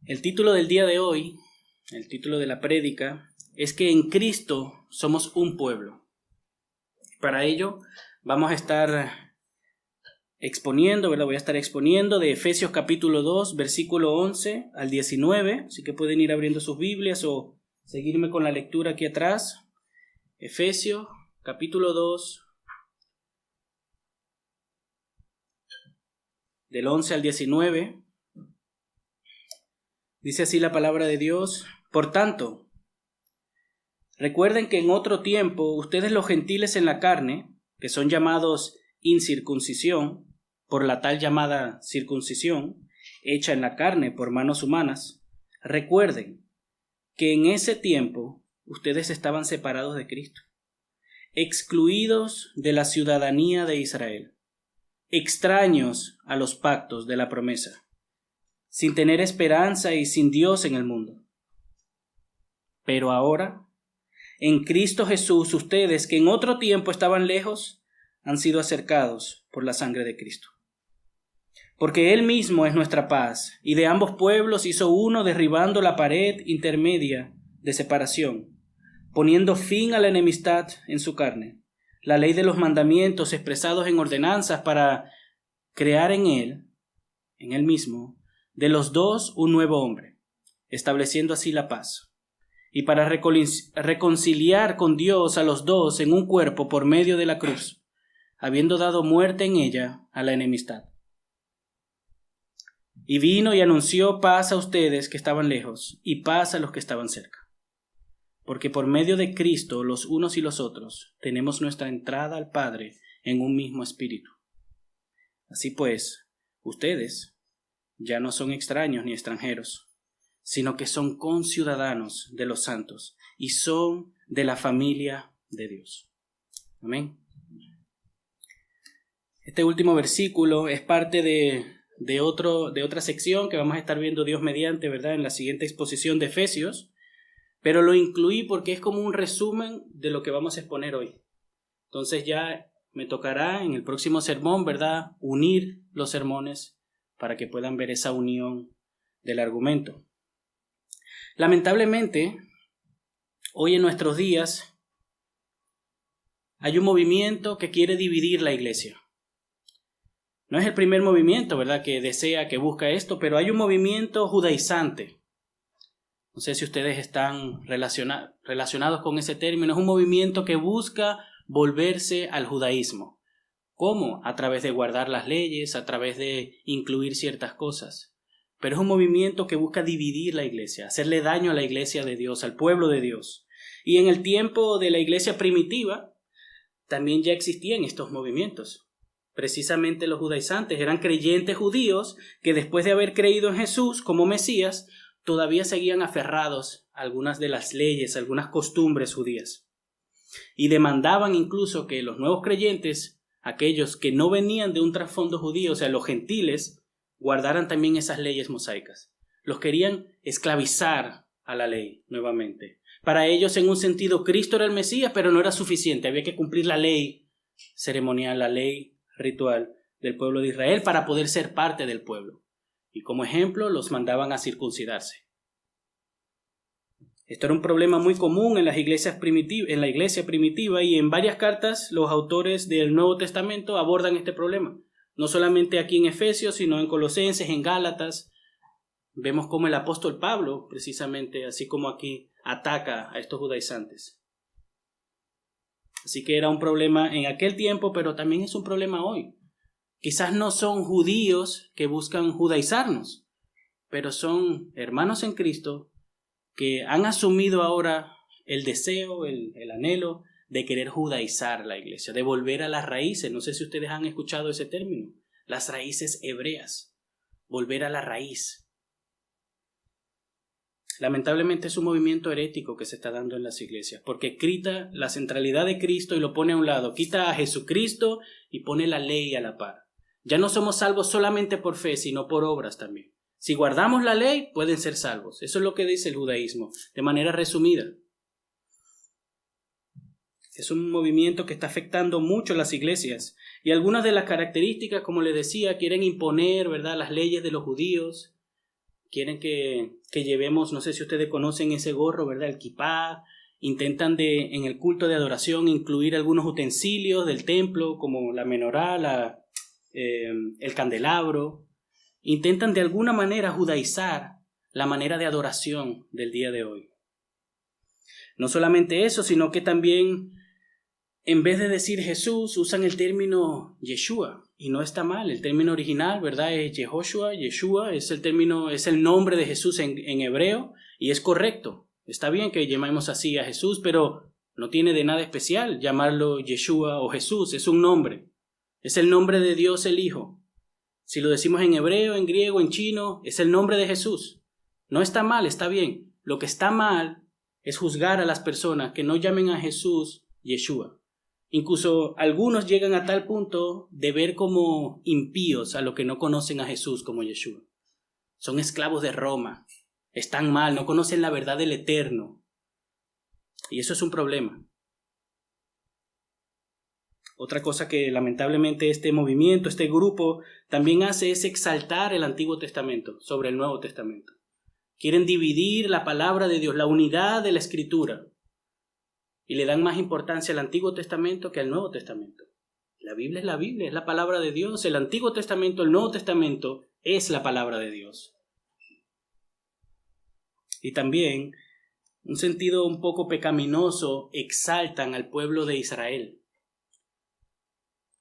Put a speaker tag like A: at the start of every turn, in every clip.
A: El título del día de hoy, el título de la prédica, es que en Cristo somos un pueblo. Para ello vamos a estar exponiendo, ¿verdad? Voy a estar exponiendo de Efesios capítulo 2, versículo 11 al 19, así que pueden ir abriendo sus Biblias o seguirme con la lectura aquí atrás. Efesios capítulo 2, del 11 al 19. Dice así la palabra de Dios: Por tanto, recuerden que en otro tiempo ustedes los gentiles en la carne, que son llamados incircuncisión, por la tal llamada circuncisión, hecha en la carne por manos humanas, recuerden que en ese tiempo ustedes estaban separados de Cristo, excluidos de la ciudadanía de Israel, extraños a los pactos de la promesa, sin tener esperanza y sin Dios en el mundo. Pero ahora, en Cristo Jesús, ustedes que en otro tiempo estaban lejos, han sido acercados por la sangre de Cristo. Porque Él mismo es nuestra paz, y de ambos pueblos hizo uno, derribando la pared intermedia de separación, poniendo fin a la enemistad en su carne, la ley de los mandamientos expresados en ordenanzas, para crear en Él mismo, de los dos un nuevo hombre, estableciendo así la paz, y para reconciliar con Dios a los dos en un cuerpo por medio de la cruz, habiendo dado muerte en ella a la enemistad. Y vino y anunció paz a ustedes que estaban lejos, y paz a los que estaban cerca. Porque por medio de Cristo los unos y los otros tenemos nuestra entrada al Padre en un mismo espíritu. Así pues, ustedes ya no son extraños ni extranjeros, sino que son conciudadanos de los santos y son de la familia de Dios. Amén. Este último versículo es parte de otra sección que vamos a estar viendo Dios mediante, ¿verdad?, en la siguiente exposición de Efesios, pero lo incluí porque es como un resumen de lo que vamos a exponer hoy. Entonces ya me tocará en el próximo sermón, ¿verdad?, unir los sermones para que puedan ver esa unión del argumento. Lamentablemente, hoy en nuestros días hay un movimiento que quiere dividir la iglesia. No es el primer movimiento, ¿verdad?, que desea, que busca esto, pero hay un movimiento judaizante. No sé si ustedes están relacionados con ese término. Es un movimiento que busca volverse al judaísmo. ¿Cómo? A través de guardar las leyes, a través de incluir ciertas cosas. Pero es un movimiento que busca dividir la iglesia, hacerle daño a la iglesia de Dios, al pueblo de Dios. Y en el tiempo de la iglesia primitiva también ya existían estos movimientos. Precisamente los judaizantes eran creyentes judíos que después de haber creído en Jesús como Mesías, todavía seguían aferrados a algunas de las leyes, algunas costumbres judías. Y demandaban incluso que los nuevos creyentes, aquellos que no venían de un trasfondo judío, o sea, los gentiles, guardaran también esas leyes mosaicas. Los querían esclavizar a la ley nuevamente. Para ellos, en un sentido, Cristo era el Mesías, pero no era suficiente. Había que cumplir la ley ceremonial, la ley ritual del pueblo de Israel para poder ser parte del pueblo. Y como ejemplo, los mandaban a circuncidarse. Esto era un problema muy común en las iglesias en la iglesia primitiva, y en varias cartas los autores del Nuevo Testamento abordan este problema. No solamente aquí en Efesios, sino en Colosenses, en Gálatas. Vemos cómo el apóstol Pablo, precisamente, así como aquí, ataca a estos judaizantes. Así que era un problema en aquel tiempo, pero también es un problema hoy. Quizás no son judíos que buscan judaizarnos, pero son hermanos en Cristo que han asumido ahora el deseo, el anhelo de querer judaizar la iglesia, de volver a las raíces. No sé si ustedes han escuchado ese término, las raíces hebreas, volver a la raíz. Lamentablemente es un movimiento herético que se está dando en las iglesias, porque quita la centralidad de Cristo y lo pone a un lado, quita a Jesucristo y pone la ley a la par. Ya no somos salvos solamente por fe, sino por obras también. Si guardamos la ley, pueden ser salvos. Eso es lo que dice el judaísmo, de manera resumida. Es un movimiento que está afectando mucho a las iglesias, y algunas de las características, como les decía, quieren imponer, ¿verdad?, las leyes de los judíos, quieren que llevemos, no sé si ustedes conocen ese gorro, ¿verdad? El kipá. Intentan en el culto de adoración incluir algunos utensilios del templo, como la menorá, el candelabro. Intentan de alguna manera judaizar la manera de adoración del día de hoy. No solamente eso, sino que también, en vez de decir Jesús, usan el término Yeshua. Y no está mal, el término original, ¿verdad? Es Yehoshua, Yeshua, es el nombre de Jesús en hebreo, y es correcto. Está bien que llamemos así a Jesús, pero no tiene de nada especial llamarlo Yeshua o Jesús, es un nombre. Es el nombre de Dios el Hijo. Si lo decimos en hebreo, en griego, en chino, es el nombre de Jesús. No está mal, está bien. Lo que está mal es juzgar a las personas que no llamen a Jesús Yeshua. Incluso algunos llegan a tal punto de ver como impíos a los que no conocen a Jesús como Yeshua. Son esclavos de Roma. Están mal, no conocen la verdad del Eterno. Y eso es un problema. Otra cosa que lamentablemente este movimiento, este grupo, también hace es exaltar el Antiguo Testamento sobre el Nuevo Testamento. Quieren dividir la palabra de Dios, la unidad de la Escritura. Y le dan más importancia al Antiguo Testamento que al Nuevo Testamento. La Biblia, es la palabra de Dios. El Antiguo Testamento, el Nuevo Testamento es la palabra de Dios. Y también, un sentido un poco pecaminoso, exaltan al pueblo de Israel.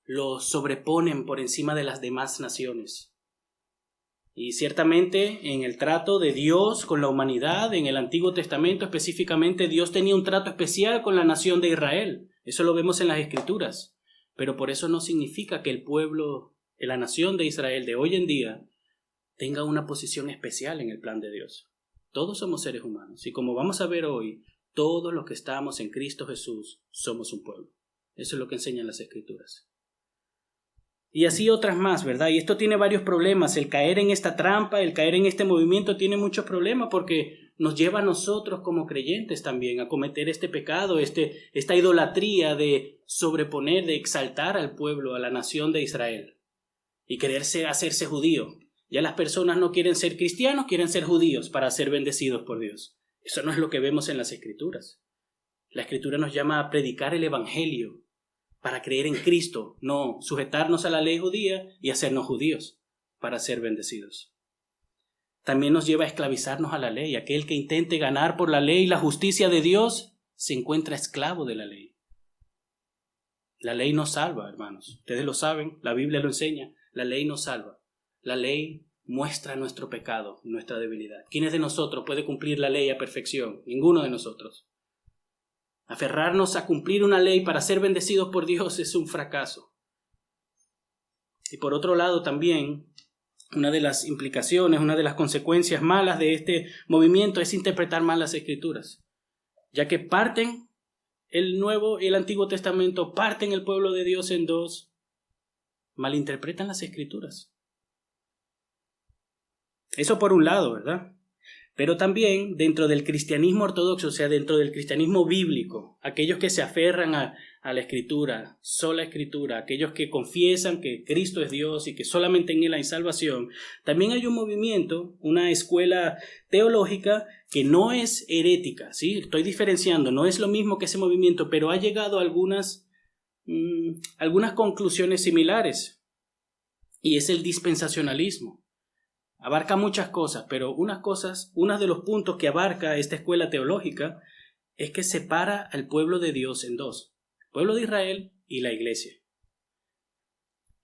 A: Lo sobreponen por encima de las demás naciones. Y ciertamente en el trato de Dios con la humanidad, en el Antiguo Testamento específicamente, Dios tenía un trato especial con la nación de Israel. Eso lo vemos en las Escrituras. Pero por eso no significa que el pueblo, la nación de Israel de hoy en día, tenga una posición especial en el plan de Dios. Todos somos seres humanos. Y como vamos a ver hoy, todos los que estamos en Cristo Jesús somos un pueblo. Eso es lo que enseñan las Escrituras. Y así otras más, ¿verdad? Y esto tiene varios problemas. El caer en esta trampa, el caer en este movimiento tiene muchos problemas porque nos lleva a nosotros como creyentes también a cometer este pecado, esta idolatría de sobreponer, de exaltar al pueblo, a la nación de Israel y quererse hacerse judío. Ya las personas no quieren ser cristianos, quieren ser judíos para ser bendecidos por Dios. Eso no es lo que vemos en las Escrituras. La Escritura nos llama a predicar el Evangelio, para creer en Cristo, no sujetarnos a la ley judía y hacernos judíos para ser bendecidos. También nos lleva a esclavizarnos a la ley. Aquel que intente ganar por la ley y la justicia de Dios se encuentra esclavo de la ley. La ley no salva, hermanos. Ustedes lo saben, la Biblia lo enseña. La ley no salva. La ley muestra nuestro pecado, nuestra debilidad. ¿Quiénes de nosotros puede cumplir la ley a perfección? Ninguno de nosotros. Aferrarnos a cumplir una ley para ser bendecidos por Dios es un fracaso. Y por otro lado también, una de las implicaciones, una de las consecuencias malas de este movimiento es interpretar mal las Escrituras, ya que parten el Nuevo y el Antiguo Testamento, parten el pueblo de Dios en dos, malinterpretan las Escrituras. Eso por un lado, ¿verdad? Pero también dentro del cristianismo ortodoxo, o sea, dentro del cristianismo bíblico, aquellos que se aferran a la Escritura, sola Escritura, aquellos que confiesan que Cristo es Dios y que solamente en Él hay salvación, también hay un movimiento, una escuela teológica que no es herética, ¿sí? Estoy diferenciando, no es lo mismo que ese movimiento, pero ha llegado a algunas conclusiones similares, y es el dispensacionalismo. Abarca muchas cosas, pero uno de los puntos que abarca esta escuela teológica es que separa al pueblo de Dios en dos, el pueblo de Israel y la iglesia.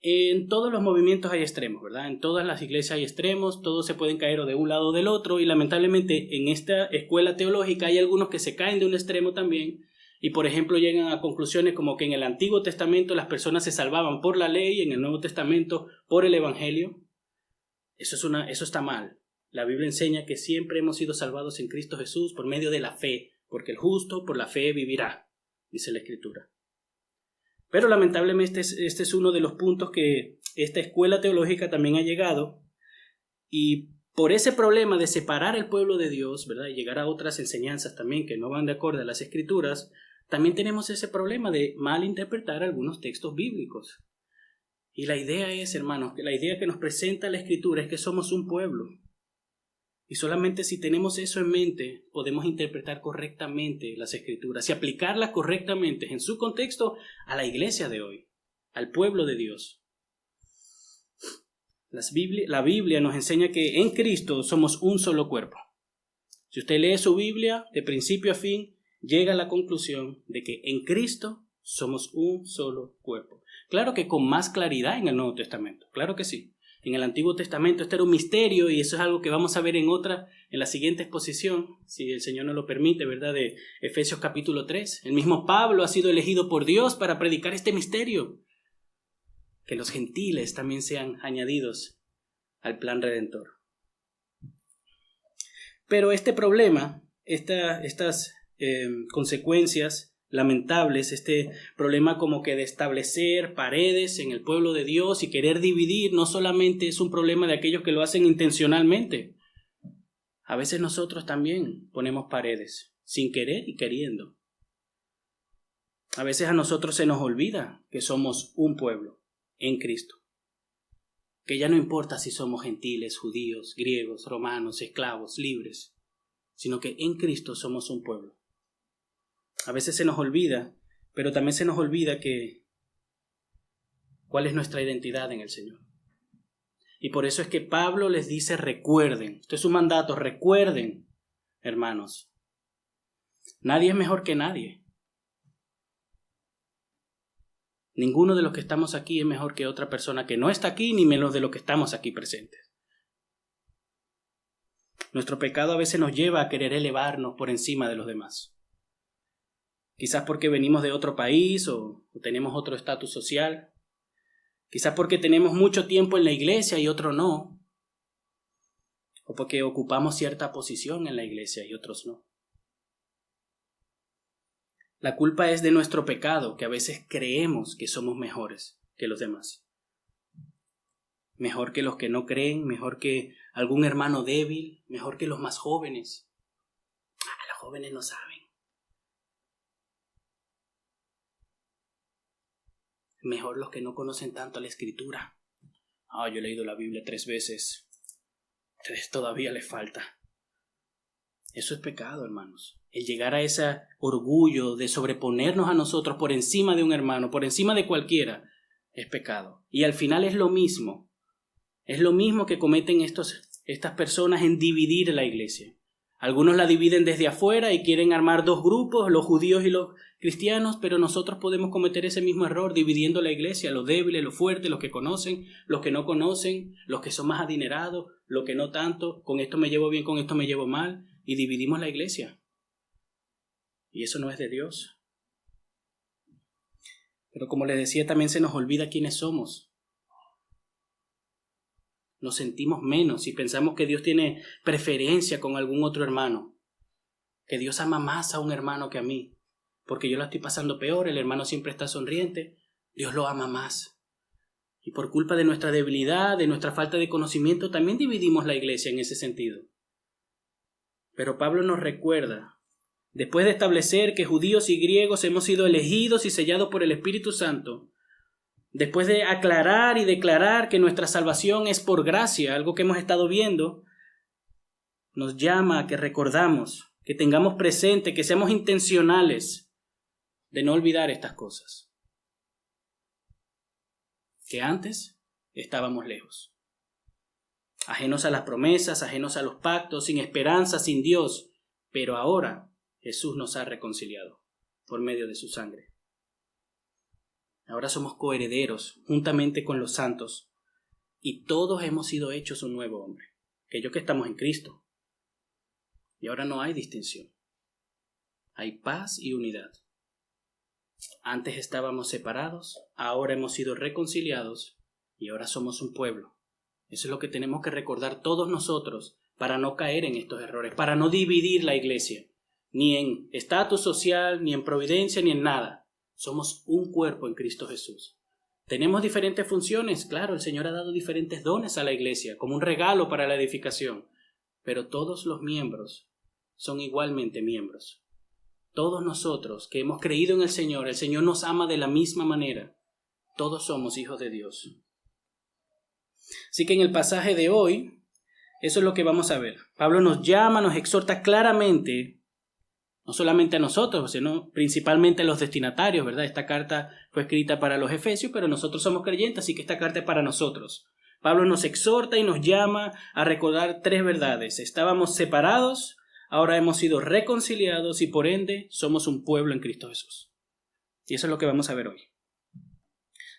A: En todos los movimientos hay extremos, ¿verdad? En todas las iglesias hay extremos, todos se pueden caer o de un lado o del otro, y lamentablemente en esta escuela teológica hay algunos que se caen de un extremo también, y por ejemplo llegan a conclusiones como que en el Antiguo Testamento las personas se salvaban por la ley, en el Nuevo Testamento por el Evangelio. Eso está mal. La Biblia enseña que siempre hemos sido salvados en Cristo Jesús por medio de la fe, porque el justo por la fe vivirá, dice la Escritura. Pero lamentablemente este es uno de los puntos que esta escuela teológica también ha llegado, y por ese problema de separar el pueblo de Dios, ¿verdad?, y llegar a otras enseñanzas también que no van de acuerdo a las Escrituras, también tenemos ese problema de malinterpretar algunos textos bíblicos. Y la idea es, hermanos, que la idea que nos presenta la Escritura es que somos un pueblo. Y solamente si tenemos eso en mente, podemos interpretar correctamente las Escrituras y aplicarlas correctamente en su contexto a la iglesia de hoy, al pueblo de Dios. La Biblia nos enseña que en Cristo somos un solo cuerpo. Si usted lee su Biblia de principio a fin, llega a la conclusión de que en Cristo somos un solo cuerpo. Claro que con más claridad en el Nuevo Testamento, claro que sí. En el Antiguo Testamento este era un misterio y eso es algo que vamos a ver en la siguiente exposición, si el Señor nos lo permite, ¿verdad? De Efesios capítulo 3. El mismo Pablo ha sido elegido por Dios para predicar este misterio. Que los gentiles también sean añadidos al plan redentor. Pero este problema, estas consecuencias lamentables, este problema como que de establecer paredes en el pueblo de Dios y querer dividir, no solamente es un problema de aquellos que lo hacen intencionalmente. A veces nosotros también ponemos paredes, sin querer y queriendo. A veces a nosotros se nos olvida que somos un pueblo en Cristo. Que ya no importa si somos gentiles, judíos, griegos, romanos, esclavos, libres, sino que en Cristo somos un pueblo. A veces se nos olvida, pero también se nos olvida cuál es nuestra identidad en el Señor. Y por eso es que Pablo les dice recuerden. Esto es un mandato, recuerden, hermanos. Nadie es mejor que nadie. Ninguno de los que estamos aquí es mejor que otra persona que no está aquí, ni menos de los que estamos aquí presentes. Nuestro pecado a veces nos lleva a querer elevarnos por encima de los demás. Quizás porque venimos de otro país o tenemos otro estatus social. Quizás porque tenemos mucho tiempo en la iglesia y otro no. O porque ocupamos cierta posición en la iglesia y otros no. La culpa es de nuestro pecado, que a veces creemos que somos mejores que los demás. Mejor que los que no creen, mejor que algún hermano débil, mejor que los más jóvenes. Los jóvenes no saben. Mejor los que no conocen tanto la Escritura. Yo he leído la Biblia 3 veces. A ustedes todavía les falta. Eso es pecado, hermanos. El llegar a ese orgullo de sobreponernos a nosotros por encima de un hermano, por encima de cualquiera, es pecado. Y al final es lo mismo. Es lo mismo que cometen estas personas en dividir la iglesia. Algunos la dividen desde afuera y quieren armar dos grupos, los judíos y los cristianos, pero nosotros podemos cometer ese mismo error dividiendo la iglesia, los débiles, los fuertes, los que conocen, los que no conocen, los que son más adinerados, los que no tanto, con esto me llevo bien, con esto me llevo mal, y dividimos la iglesia. Y eso no es de Dios. Pero como les decía, también se nos olvida quiénes somos. Nos sentimos menos y pensamos que Dios tiene preferencia con algún otro hermano. Que Dios ama más a un hermano que a mí. Porque yo la estoy pasando peor, el hermano siempre está sonriente. Dios lo ama más. Y por culpa de nuestra debilidad, de nuestra falta de conocimiento, también dividimos la iglesia en ese sentido. Pero Pablo nos recuerda, después de establecer que judíos y griegos hemos sido elegidos y sellados por el Espíritu Santo, después de aclarar y declarar que nuestra salvación es por gracia, algo que hemos estado viendo, nos llama a que recordamos, que tengamos presente, que seamos intencionales de no olvidar estas cosas. Que antes estábamos lejos, ajenos a las promesas, ajenos a los pactos, sin esperanza, sin Dios, pero ahora Jesús nos ha reconciliado por medio de su sangre. Ahora somos coherederos juntamente con los santos y todos hemos sido hechos un nuevo hombre, aquellos que estamos en Cristo. Y ahora no hay distinción. Hay paz y unidad. Antes estábamos separados, ahora hemos sido reconciliados y ahora somos un pueblo. Eso es lo que tenemos que recordar todos nosotros para no caer en estos errores, para no dividir la iglesia, ni en estatus social, ni en providencia, ni en nada. Somos un cuerpo en Cristo Jesús. Tenemos diferentes funciones, claro, el Señor ha dado diferentes dones a la iglesia, como un regalo para la edificación, pero todos los miembros son igualmente miembros. Todos nosotros que hemos creído en el Señor nos ama de la misma manera. Todos somos hijos de Dios. Así que en el pasaje de hoy, Eso es lo que vamos a ver. Pablo nos llama, nos exhorta claramente, no solamente a nosotros, sino principalmente a los destinatarios, ¿verdad? Esta carta fue escrita para los efesios, pero nosotros somos creyentes, así que esta carta es para nosotros. Pablo nos exhorta y nos llama a recordar 3 verdades. Estábamos separados, ahora hemos sido reconciliados y por ende somos un pueblo en Cristo Jesús. Y eso es lo que vamos a ver hoy.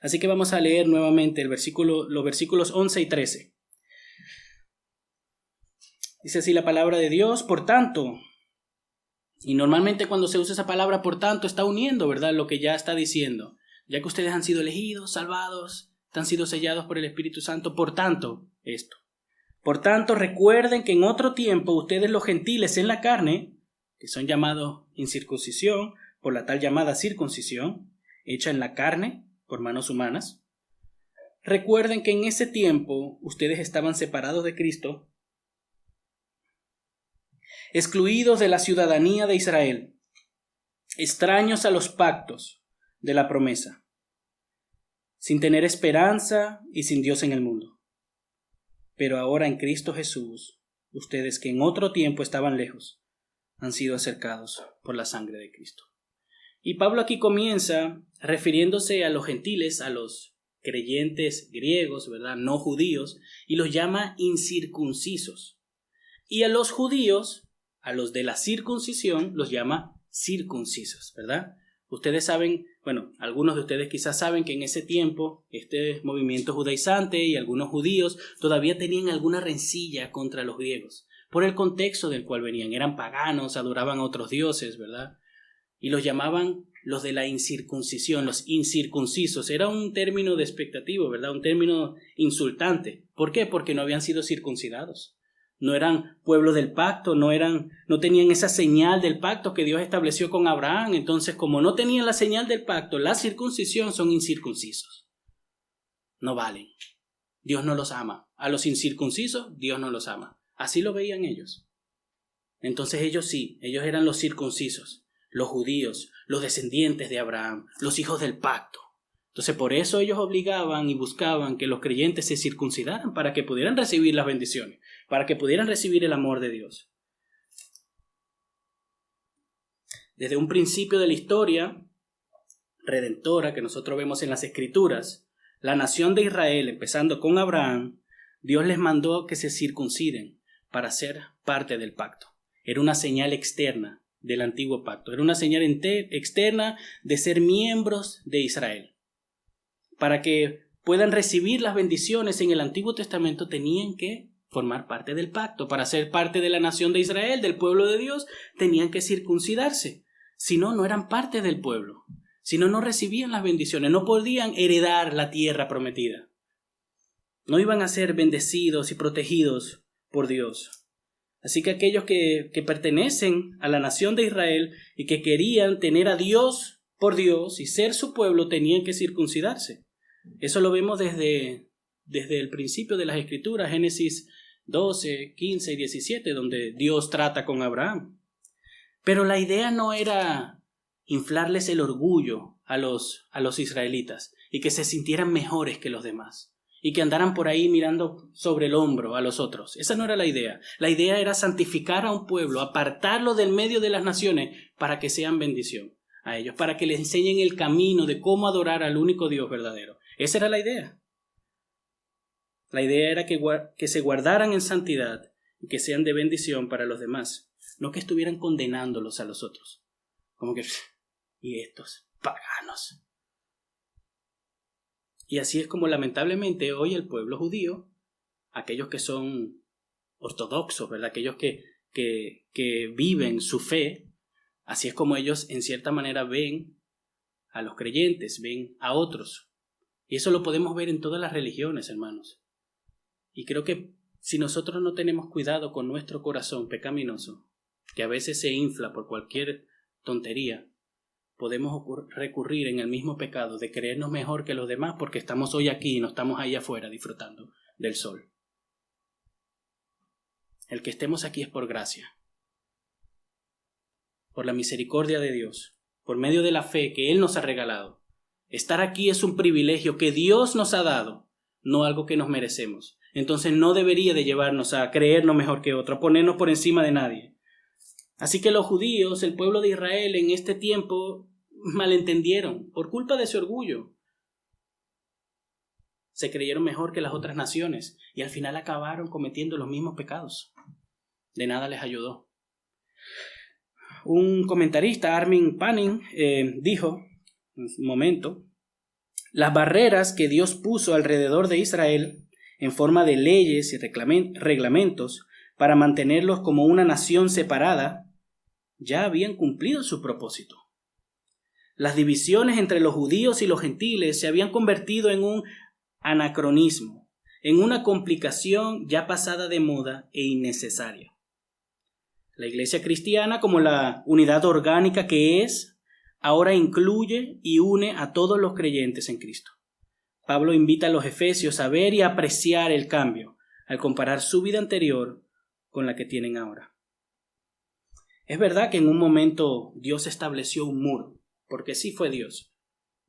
A: Así que vamos a leer nuevamente los versículos 11 y 13. Dice así la palabra de Dios: por tanto, y normalmente cuando se usa esa palabra por tanto está uniendo, ¿verdad?, lo que ya está diciendo. Ya que ustedes han sido elegidos, salvados, han sido sellados por el Espíritu Santo, por tanto, esto. Por tanto, recuerden que en otro tiempo ustedes los gentiles en la carne, que son llamados incircuncisión por la tal llamada circuncisión, hecha en la carne por manos humanas, recuerden que en ese tiempo ustedes estaban separados de Cristo, excluidos de la ciudadanía de Israel, extraños a los pactos de la promesa, sin tener esperanza y sin Dios en el mundo. Pero ahora en Cristo Jesús, ustedes que en otro tiempo estaban lejos, han sido acercados por la sangre de Cristo. Y Pablo aquí comienza refiriéndose a los gentiles, a los creyentes griegos, ¿verdad?, no judíos, y los llama incircuncisos. Y a los judíos, a los de la circuncisión, los llama circuncisos, ¿verdad? Ustedes saben, bueno, algunos de ustedes quizás saben que en ese tiempo este movimiento judaizante y algunos judíos todavía tenían alguna rencilla contra los griegos, por el contexto del cual venían. Eran paganos, adoraban a otros dioses, ¿verdad? Y los llamaban los de la incircuncisión, los incircuncisos. Era un término despectivo, ¿verdad? Un término insultante. ¿Por qué? Porque no habían sido circuncidados. No eran pueblo del pacto, no tenían esa señal del pacto que Dios estableció con Abraham. Entonces, como no tenían la señal del pacto, la circuncisión, son incircuncisos. No valen. Dios no los ama. A los incircuncisos, Dios no los ama. Así lo veían ellos. Entonces ellos sí, ellos eran los circuncisos, los judíos, los descendientes de Abraham, los hijos del pacto. Entonces por eso ellos obligaban y buscaban que los creyentes se circuncidaran para que pudieran recibir las bendiciones, para que pudieran recibir el amor de Dios. Desde un principio de la historia redentora que nosotros vemos en las Escrituras, la nación de Israel, empezando con Abraham, Dios les mandó que se circunciden para ser parte del pacto. Era una señal externa del antiguo pacto, era una señal externa de ser miembros de Israel. Para que puedan recibir las bendiciones en el Antiguo Testamento tenían que formar parte del pacto. Para ser parte de la nación de Israel, del pueblo de Dios, tenían que circuncidarse. Si no, no eran parte del pueblo. Si no, no recibían las bendiciones. No podían heredar la tierra prometida. No iban a ser bendecidos y protegidos por Dios. Así que aquellos que pertenecen a la nación de Israel y que querían tener a Dios por Dios y ser su pueblo, tenían que circuncidarse. Eso lo vemos desde el principio de las Escrituras, Génesis 12, 15 y 17, donde Dios trata con Abraham. Pero la idea no era inflarles el orgullo a los israelitas y que se sintieran mejores que los demás y que andaran por ahí mirando sobre el hombro a los otros. Esa no era la idea. La idea era santificar a un pueblo, apartarlo del medio de las naciones para que sean bendición a ellos, para que les enseñen el camino de cómo adorar al único Dios verdadero. Esa era la idea. La idea era que se guardaran en santidad y que sean de bendición para los demás, no que estuvieran condenándolos a los otros. Como que, y estos paganos. Y así es como lamentablemente hoy el pueblo judío, aquellos que son ortodoxos, ¿verdad?, aquellos que viven su fe, así es como ellos en cierta manera ven a los creyentes, ven a otros. Y eso lo podemos ver en todas las religiones, hermanos. Y creo que si nosotros no tenemos cuidado con nuestro corazón pecaminoso, que a veces se infla por cualquier tontería, podemos recurrir en el mismo pecado de creernos mejor que los demás porque estamos hoy aquí y no estamos ahí afuera disfrutando del sol. El que estemos aquí es por gracia, por la misericordia de Dios, por medio de la fe que Él nos ha regalado. Estar aquí es un privilegio que Dios nos ha dado, no algo que nos merecemos. entonces no debería de llevarnos a creernos mejor que otro, a ponernos por encima de nadie. Así que los judíos, el pueblo de Israel en este tiempo, malentendieron por culpa de su orgullo. Se creyeron mejor que las otras naciones y al final acabaron cometiendo los mismos pecados. De nada les ayudó. Un comentarista, Armin Panning, dijo, en un momento, las barreras que Dios puso alrededor de Israel en forma de leyes y reglamentos para mantenerlos como una nación separada ya habían cumplido su propósito. Las divisiones entre los judíos y los gentiles se habían convertido en un anacronismo, en una complicación ya pasada de moda e innecesaria. La iglesia cristiana, como la unidad orgánica que es, ahora incluye y une a todos los creyentes en Cristo. Pablo invita a los efesios a ver y apreciar el cambio al comparar su vida anterior con la que tienen ahora. Es verdad que en un momento Dios estableció un muro, porque sí fue Dios.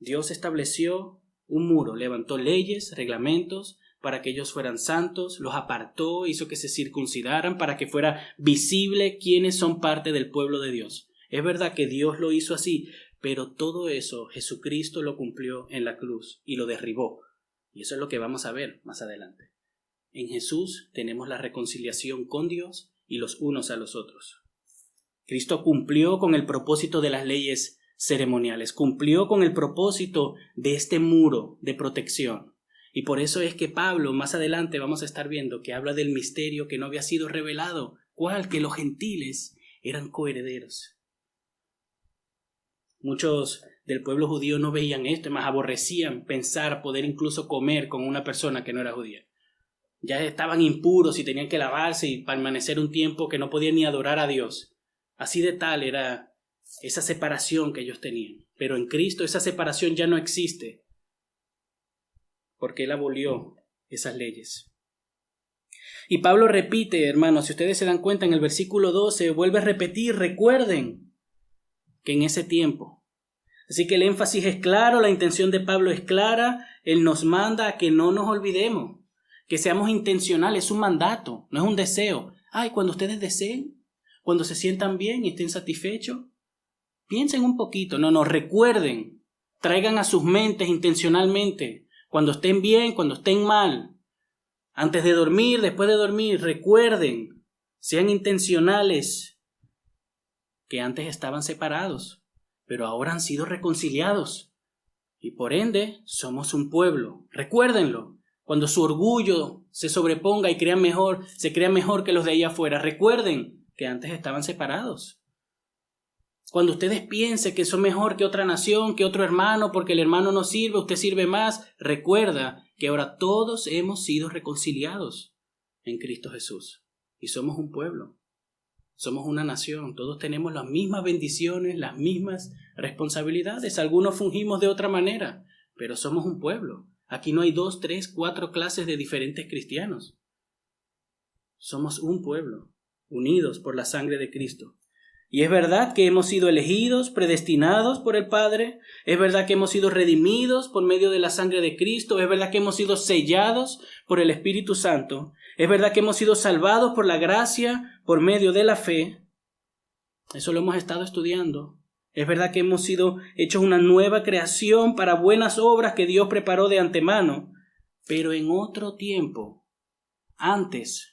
A: Dios estableció un muro, levantó leyes, reglamentos para que ellos fueran santos, los apartó, hizo que se circuncidaran para que fuera visible quiénes son parte del pueblo de Dios. Es verdad que Dios lo hizo así, pero todo eso Jesucristo lo cumplió en la cruz y lo derribó. Y eso es lo que vamos a ver más adelante. En Jesús tenemos la reconciliación con Dios y los unos a los otros. Cristo cumplió con el propósito de las leyes ceremoniales, cumplió con el propósito de este muro de protección. Y por eso es que Pablo, más adelante vamos a estar viendo que habla del misterio que no había sido revelado. ¿Cuál? Que los gentiles eran coherederos. Muchos del pueblo judío no veían esto, más aborrecían pensar poder incluso comer con una persona que no era judía. Ya estaban impuros y tenían que lavarse y permanecer un tiempo que no podían ni adorar a Dios. Así de tal era esa separación que ellos tenían. Pero en Cristo esa separación ya no existe, porque Él abolió esas leyes. Y Pablo repite, hermanos, si ustedes se dan cuenta, en el versículo 12, vuelve a repetir, recuerden que en ese tiempo. Así que el énfasis es claro, la intención de Pablo es clara, Él nos manda a que no nos olvidemos, que seamos intencionales, es un mandato, no es un deseo. Ay, cuando ustedes deseen, cuando se sientan bien y estén satisfechos, piensen un poquito, no, recuerden, traigan a sus mentes intencionalmente, cuando estén bien, cuando estén mal, antes de dormir, después de dormir, recuerden, sean intencionales, que antes estaban separados, pero ahora han sido reconciliados, y por ende somos un pueblo, recuérdenlo. Cuando su orgullo se sobreponga y se crean mejor que los de allá afuera, recuerden que antes estaban separados. Cuando ustedes piensen que son mejor que otra nación, que otro hermano, porque el hermano no sirve, usted sirve más, recuerda que ahora todos hemos sido reconciliados en Cristo Jesús. Y somos un pueblo, somos una nación, todos tenemos las mismas bendiciones, las mismas responsabilidades. Algunos fungimos de otra manera, pero somos un pueblo. Aquí no hay 2, 3, 4 clases de diferentes cristianos. Somos un pueblo, unidos por la sangre de Cristo. Y es verdad que hemos sido elegidos, predestinados por el Padre. Es verdad que hemos sido redimidos por medio de la sangre de Cristo. Es verdad que hemos sido sellados por el Espíritu Santo. Es verdad que hemos sido salvados por la gracia, por medio de la fe. Eso lo hemos estado estudiando. Es verdad que hemos sido hechos una nueva creación para buenas obras que Dios preparó de antemano. Pero en otro tiempo, antes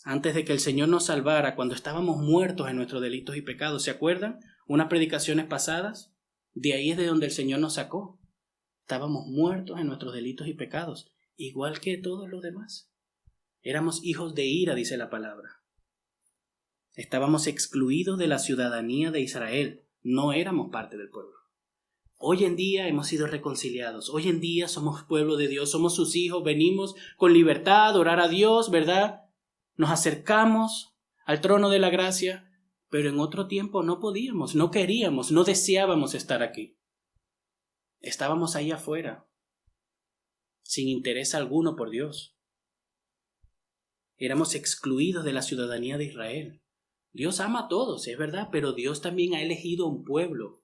A: de que el Señor nos salvara, cuando estábamos muertos en nuestros delitos y pecados. ¿Se acuerdan? Unas predicaciones pasadas. De ahí es de donde el Señor nos sacó. Estábamos muertos en nuestros delitos y pecados, igual que todos los demás. Éramos hijos de ira, dice la palabra. Estábamos excluidos de la ciudadanía de Israel. No éramos parte del pueblo. Hoy en día hemos sido reconciliados. Hoy en día somos pueblo de Dios, somos sus hijos, venimos con libertad a orar a Dios, ¿verdad? Nos acercamos al trono de la gracia, pero en otro tiempo no podíamos, no queríamos, no deseábamos estar aquí. Estábamos ahí afuera, sin interés alguno por Dios. Éramos excluidos de la ciudadanía de Israel. Dios ama a todos, es verdad, pero Dios también ha elegido un pueblo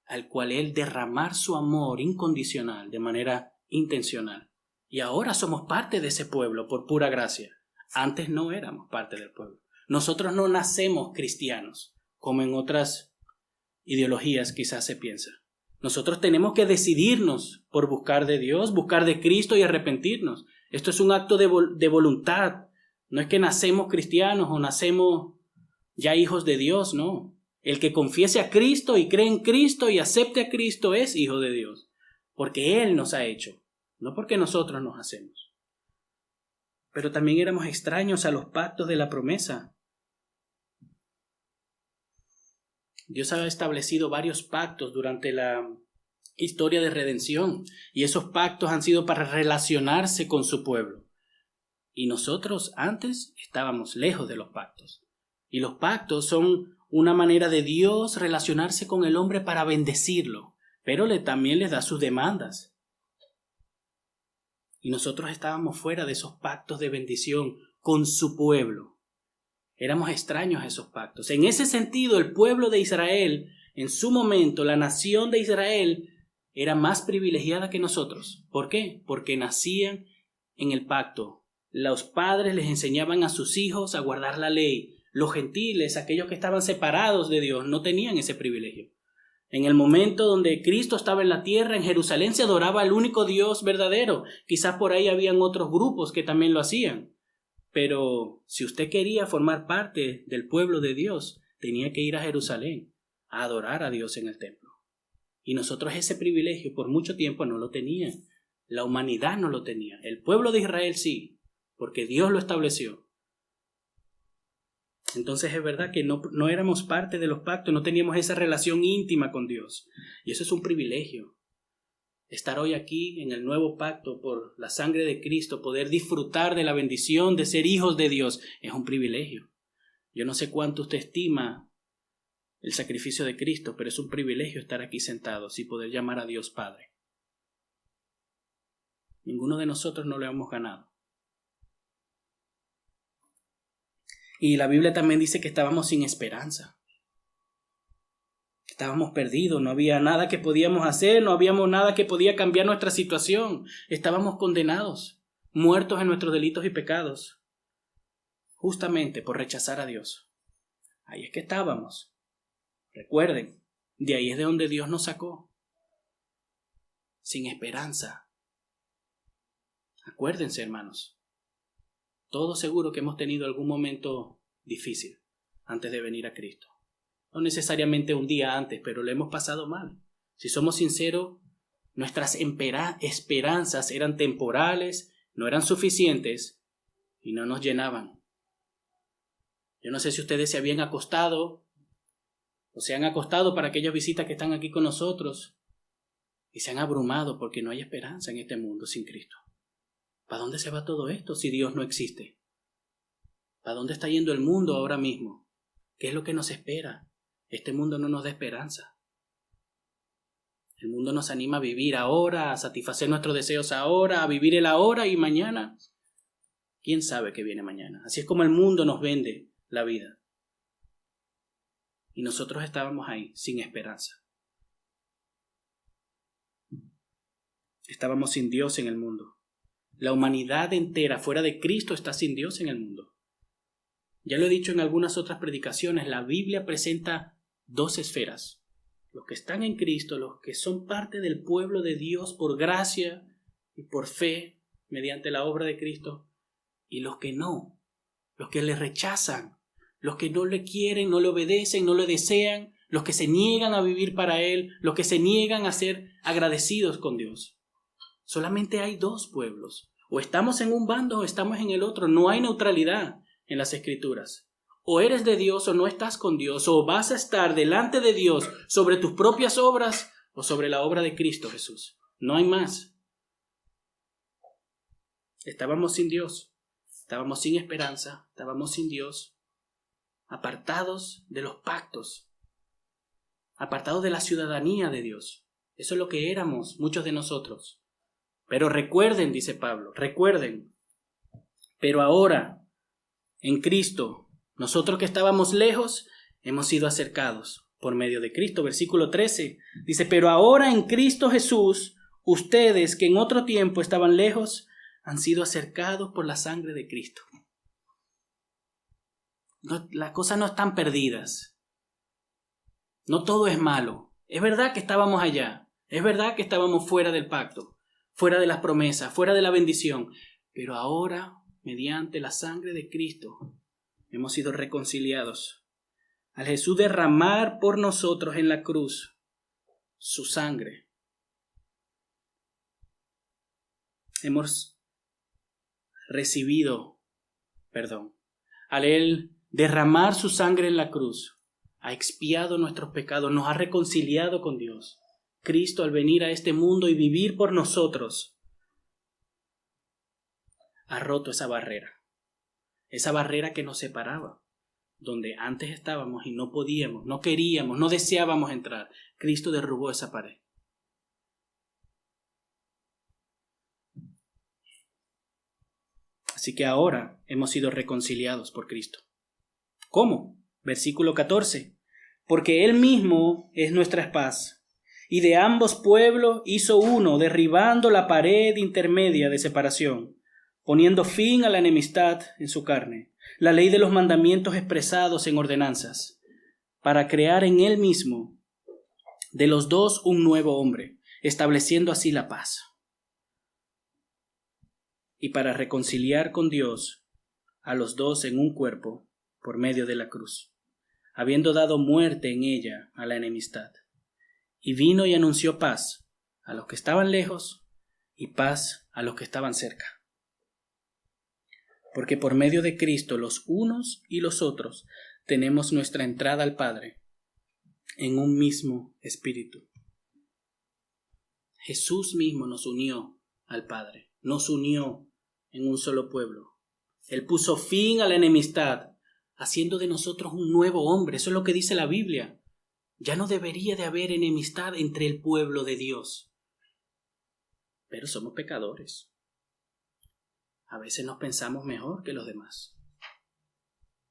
A: al cual Él derramar su amor incondicional de manera intencional. Y ahora somos parte de ese pueblo por pura gracia. Antes no éramos parte del pueblo. Nosotros no nacemos cristianos, como en otras ideologías quizás se piensa. Nosotros tenemos que decidirnos por buscar de Dios, buscar de Cristo y arrepentirnos. Esto es un acto de voluntad. No es que nacemos cristianos o nacemos ya hijos de Dios, no. El que confiese a Cristo y cree en Cristo y acepte a Cristo es hijo de Dios, porque Él nos ha hecho, no porque nosotros nos hacemos. Pero también éramos extraños a los pactos de la promesa. Dios ha establecido varios pactos durante la historia de redención, y esos pactos han sido para relacionarse con su pueblo. Y nosotros antes estábamos lejos de los pactos. Y los pactos son una manera de Dios relacionarse con el hombre para bendecirlo, pero también les da sus demandas. Y nosotros estábamos fuera de esos pactos de bendición con su pueblo. Éramos extraños a esos pactos. En ese sentido, el pueblo de Israel, en su momento, la nación de Israel, era más privilegiada que nosotros. ¿Por qué? Porque nacían en el pacto. Los padres les enseñaban a sus hijos a guardar la ley. Los gentiles, aquellos que estaban separados de Dios, no tenían ese privilegio. En el momento donde Cristo estaba en la tierra, en Jerusalén, se adoraba al único Dios verdadero. Quizás por ahí habían otros grupos que también lo hacían. Pero si usted quería formar parte del pueblo de Dios, tenía que ir a Jerusalén a adorar a Dios en el templo. Y nosotros ese privilegio por mucho tiempo no lo teníamos. La humanidad no lo tenía. El pueblo de Israel sí, porque Dios lo estableció. Entonces es verdad que no éramos parte de los pactos, no teníamos esa relación íntima con Dios. Y eso es un privilegio. Estar hoy aquí en el nuevo pacto por la sangre de Cristo, poder disfrutar de la bendición de ser hijos de Dios, es un privilegio. Yo no sé cuánto usted estima el sacrificio de Cristo, pero es un privilegio estar aquí sentados y poder llamar a Dios Padre. Ninguno de nosotros no lo hemos ganado. Y la Biblia también dice que estábamos sin esperanza. Estábamos perdidos, no había nada que podíamos hacer, no habíamos nada que podía cambiar nuestra situación. Estábamos condenados, muertos en nuestros delitos y pecados, justamente por rechazar a Dios. Ahí es que estábamos. Recuerden, de ahí es de donde Dios nos sacó. Sin esperanza. Acuérdense, hermanos. Todos seguro que hemos tenido algún momento difícil antes de venir a Cristo. No necesariamente un día antes, pero lo hemos pasado mal. Si somos sinceros, nuestras esperanzas eran temporales, no eran suficientes y no nos llenaban. Yo no sé si ustedes se habían acostado o se han acostado para aquellas visitas que están aquí con nosotros y se han abrumado porque no hay esperanza en este mundo sin Cristo. ¿Para dónde se va todo esto si Dios no existe? ¿Para dónde está yendo el mundo ahora mismo? ¿Qué es lo que nos espera? Este mundo no nos da esperanza. El mundo nos anima a vivir ahora, a satisfacer nuestros deseos ahora, a vivir el ahora y mañana. ¿Quién sabe qué viene mañana? Así es como el mundo nos vende la vida. Y nosotros estábamos ahí, sin esperanza. Estábamos sin Dios en el mundo. La humanidad entera fuera de Cristo está sin Dios en el mundo. Ya lo he dicho en algunas otras predicaciones, la Biblia presenta dos esferas. Los que están en Cristo, los que son parte del pueblo de Dios por gracia y por fe mediante la obra de Cristo, y los que no, los que le rechazan, los que no le quieren, no le obedecen, no le desean, los que se niegan a vivir para Él, los que se niegan a ser agradecidos con Dios. Solamente hay dos pueblos. O estamos en un bando o estamos en el otro. No hay neutralidad en las Escrituras. O eres de Dios o no estás con Dios. O vas a estar delante de Dios sobre tus propias obras o sobre la obra de Cristo Jesús. No hay más. Estábamos sin Dios. Estábamos sin esperanza. Estábamos sin Dios. Apartados de los pactos. Apartados de la ciudadanía de Dios. Eso es lo que éramos muchos de nosotros. Pero recuerden, dice Pablo, recuerden, pero ahora, en Cristo, nosotros que estábamos lejos, hemos sido acercados por medio de Cristo. Versículo 13, dice, pero ahora en Cristo Jesús, ustedes que en otro tiempo estaban lejos, han sido acercados por la sangre de Cristo. Las cosas no están perdidas. No todo es malo. Es verdad que estábamos allá. Es verdad que estábamos fuera del pacto, fuera de las promesas, fuera de la bendición. Pero ahora, mediante la sangre de Cristo, hemos sido reconciliados. Al Jesús derramar por nosotros en la cruz su sangre, hemos recibido perdón. Al Él derramar su sangre en la cruz, ha expiado nuestros pecados, nos ha reconciliado con Dios. Cristo, al venir a este mundo y vivir por nosotros, ha roto esa barrera que nos separaba, donde antes estábamos y no podíamos, no queríamos, no deseábamos entrar. Cristo derrubó esa pared. Así que ahora hemos sido reconciliados por Cristo. ¿Cómo? Versículo 14. Porque Él mismo es nuestra paz, y de ambos pueblos hizo uno, derribando la pared intermedia de separación, poniendo fin a la enemistad en su carne, la ley de los mandamientos expresados en ordenanzas, para crear en Él mismo de los dos un nuevo hombre, estableciendo así la paz. Y para reconciliar con Dios a los dos en un cuerpo por medio de la cruz, habiendo dado muerte en ella a la enemistad. Y vino y anunció paz a los que estaban lejos y paz a los que estaban cerca. Porque por medio de Cristo los unos y los otros tenemos nuestra entrada al Padre en un mismo espíritu. Jesús mismo nos unió al Padre, nos unió en un solo pueblo. Él puso fin a la enemistad, haciendo de nosotros un nuevo hombre. Eso es lo que dice la Biblia. Ya no debería de haber enemistad entre el pueblo de Dios. Pero somos pecadores. A veces nos pensamos mejor que los demás.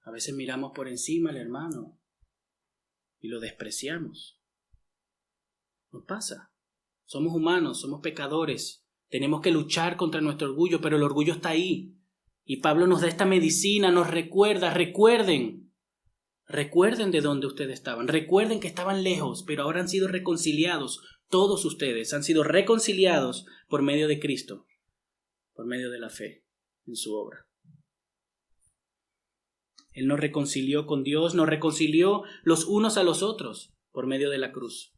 A: A veces miramos por encima al hermano y lo despreciamos. Nos pasa. Somos humanos, somos pecadores. Tenemos que luchar contra nuestro orgullo, pero el orgullo está ahí. Y Pablo nos da esta medicina, nos recuerda, recuerden de dónde ustedes estaban. Recuerden que estaban lejos, pero ahora han sido reconciliados. Todos ustedes han sido reconciliados por medio de Cristo, por medio de la fe en su obra. Él nos reconcilió con Dios, nos reconcilió los unos a los otros por medio de la cruz.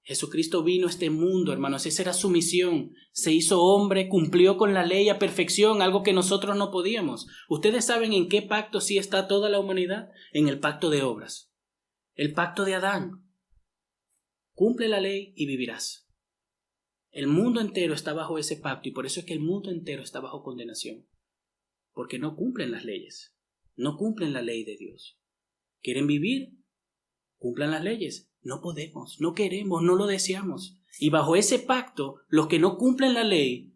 A: Jesucristo vino a este mundo, hermanos, esa era su misión. Se hizo hombre, cumplió con la ley a perfección, algo que nosotros no podíamos. ¿Ustedes saben en qué pacto sí está toda la humanidad? En el pacto de obras. El pacto de Adán. Cumple la ley y vivirás. El mundo entero está bajo ese pacto y por eso es que el mundo entero está bajo condenación. Porque no cumplen las leyes. No cumplen la ley de Dios. ¿Quieren vivir? Cumplan las leyes. No podemos, no queremos, no lo deseamos. Y bajo ese pacto, los que no cumplen la ley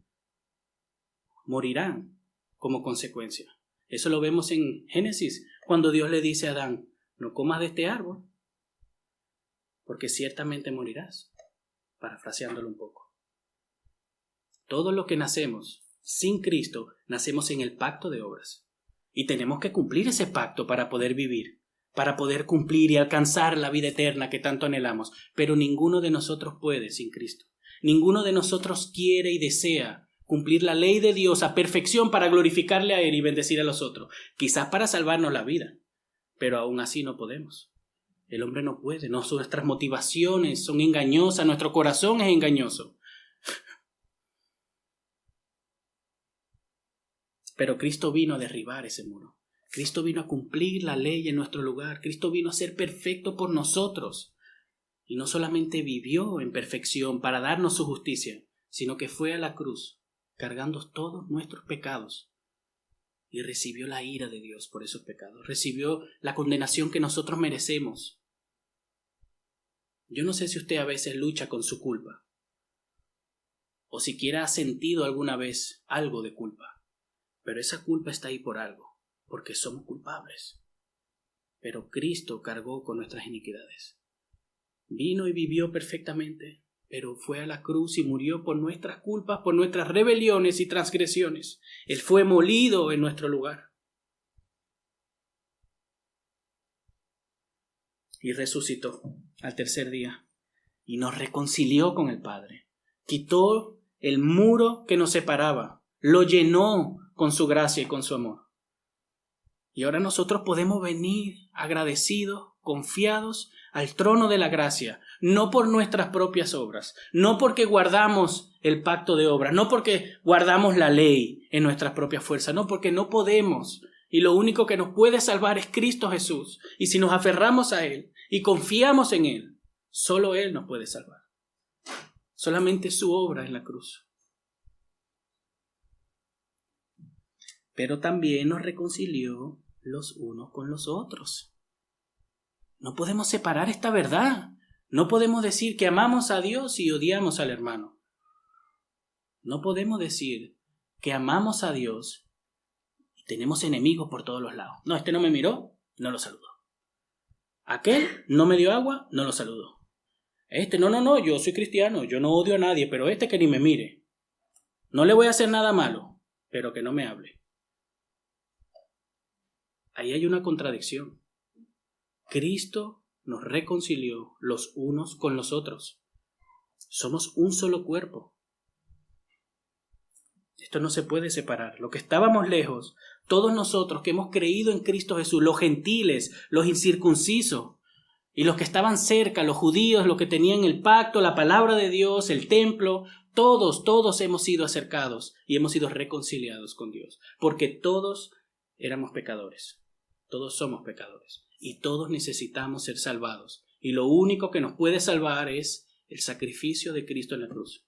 A: morirán como consecuencia. Eso lo vemos en Génesis, cuando Dios le dice a Adán, no comas de este árbol, porque ciertamente morirás. Parafraseándolo un poco. Todos los que nacemos sin Cristo, nacemos en el pacto de obras. Y tenemos que cumplir ese pacto para poder vivir, para poder cumplir y alcanzar la vida eterna que tanto anhelamos. Pero ninguno de nosotros puede sin Cristo. Ninguno de nosotros quiere y desea cumplir la ley de Dios a perfección para glorificarle a Él y bendecir a los otros. Quizás para salvarnos la vida, pero aún así no podemos. El hombre no puede, nuestras motivaciones son engañosas, nuestro corazón es engañoso. Pero Cristo vino a derribar ese muro. Cristo vino a cumplir la ley en nuestro lugar. Cristo vino a ser perfecto por nosotros. Y no solamente vivió en perfección para darnos su justicia, sino que fue a la cruz cargando todos nuestros pecados y recibió la ira de Dios por esos pecados. Recibió la condenación que nosotros merecemos. Yo no sé si usted a veces lucha con su culpa o siquiera ha sentido alguna vez algo de culpa, pero esa culpa está ahí por algo. Porque somos culpables. Pero Cristo cargó con nuestras iniquidades. Vino y vivió perfectamente, pero fue a la cruz y murió por nuestras culpas, por nuestras rebeliones y transgresiones. Él fue molido en nuestro lugar. Y resucitó al tercer día y nos reconcilió con el Padre. Quitó el muro que nos separaba, lo llenó con su gracia y con su amor. Y ahora nosotros podemos venir agradecidos, confiados al trono de la gracia, no por nuestras propias obras, no porque guardamos el pacto de obras, no porque guardamos la ley en nuestras propias fuerzas, no, porque no podemos. Y lo único que nos puede salvar es Cristo Jesús. Y si nos aferramos a Él y confiamos en Él, solo Él nos puede salvar. Solamente su obra en la cruz. Pero también nos reconcilió los unos con los otros. No podemos separar esta verdad. No podemos decir que amamos a Dios y odiamos al hermano. No podemos decir que amamos a Dios y tenemos enemigos por todos los lados. No, este no me miró, no lo saludo. Aquel no me dio agua, no lo saludo. Este, no, yo soy cristiano, yo no odio a nadie, pero este que ni me mire. No le voy a hacer nada malo, pero que no me hable. Ahí hay una contradicción. Cristo nos reconcilió los unos con los otros. Somos un solo cuerpo. Esto no se puede separar. Lo que estábamos lejos, todos nosotros que hemos creído en Cristo Jesús, los gentiles, los incircuncisos, y los que estaban cerca, los judíos, los que tenían el pacto, la palabra de Dios, el templo, todos hemos sido acercados y hemos sido reconciliados con Dios, porque todos éramos pecadores. Todos somos pecadores y todos necesitamos ser salvados. Y lo único que nos puede salvar es el sacrificio de Cristo en la cruz,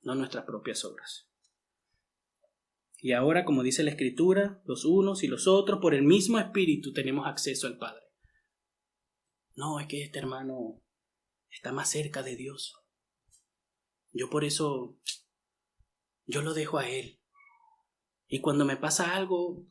A: no nuestras propias obras. Y ahora, como dice la Escritura, los unos y los otros, por el mismo Espíritu, tenemos acceso al Padre. No, es que este hermano está más cerca de Dios. Yo por eso, yo lo dejo a Él. Y cuando me pasa algo,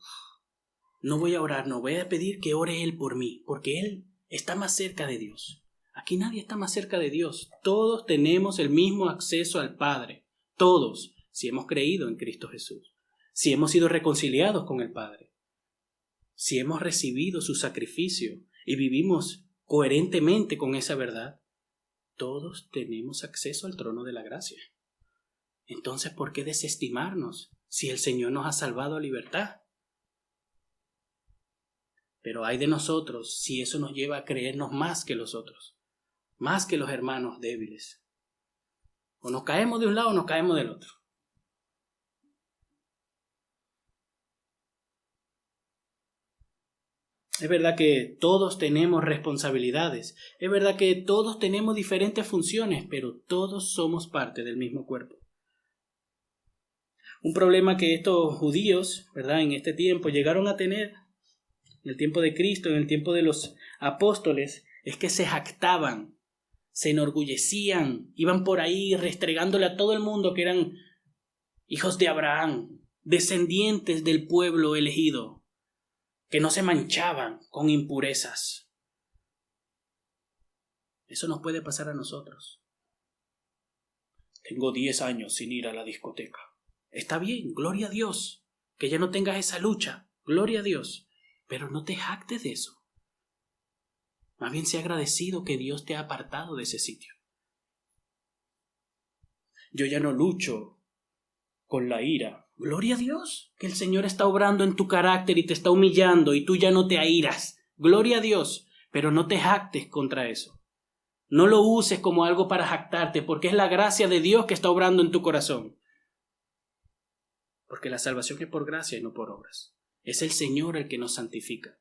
A: no voy a orar, no voy a pedir que ore Él por mí, porque Él está más cerca de Dios. Aquí nadie está más cerca de Dios. Todos tenemos el mismo acceso al Padre. Todos, si hemos creído en Cristo Jesús. Si hemos sido reconciliados con el Padre. Si hemos recibido su sacrificio y vivimos coherentemente con esa verdad, todos tenemos acceso al trono de la gracia. Entonces, ¿por qué desestimarnos si el Señor nos ha salvado a libertad? Pero hay de nosotros si eso nos lleva a creernos más que los otros, más que los hermanos débiles. O nos caemos de un lado o nos caemos del otro. Es verdad que todos tenemos responsabilidades, es verdad que todos tenemos diferentes funciones, pero todos somos parte del mismo cuerpo. Un problema que estos judíos, ¿verdad?, en este tiempo llegaron a tener, en el tiempo de Cristo, en el tiempo de los apóstoles, es que se jactaban, se enorgullecían, iban por ahí restregándole a todo el mundo que eran hijos de Abraham, descendientes del pueblo elegido, que no se manchaban con impurezas. Eso nos puede pasar a nosotros. Tengo 10 años sin ir a la discoteca. Está bien, gloria a Dios, que ya no tengas esa lucha, gloria a Dios, pero no te jactes de eso. Más bien sea agradecido que Dios te ha apartado de ese sitio. Yo ya no lucho con la ira. Gloria a Dios, que el Señor está obrando en tu carácter y te está humillando y tú ya no te airas. Gloria a Dios, pero no te jactes contra eso. No lo uses como algo para jactarte, porque es la gracia de Dios que está obrando en tu corazón. Porque la salvación es por gracia y no por obras. Es el Señor el que nos santifica.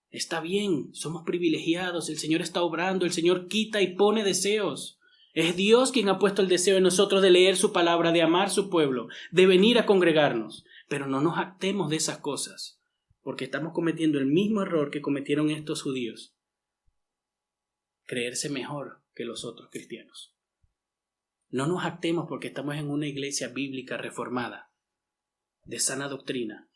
A: Está bien, somos privilegiados, el Señor está obrando, el Señor quita y pone deseos. Es Dios quien ha puesto el deseo en nosotros de leer su palabra, de amar su pueblo, de venir a congregarnos. Pero no nos jactemos de esas cosas, porque estamos cometiendo el mismo error que cometieron estos judíos. Creerse mejor que los otros cristianos. No nos jactemos porque estamos en una iglesia bíblica reformada, de sana doctrina,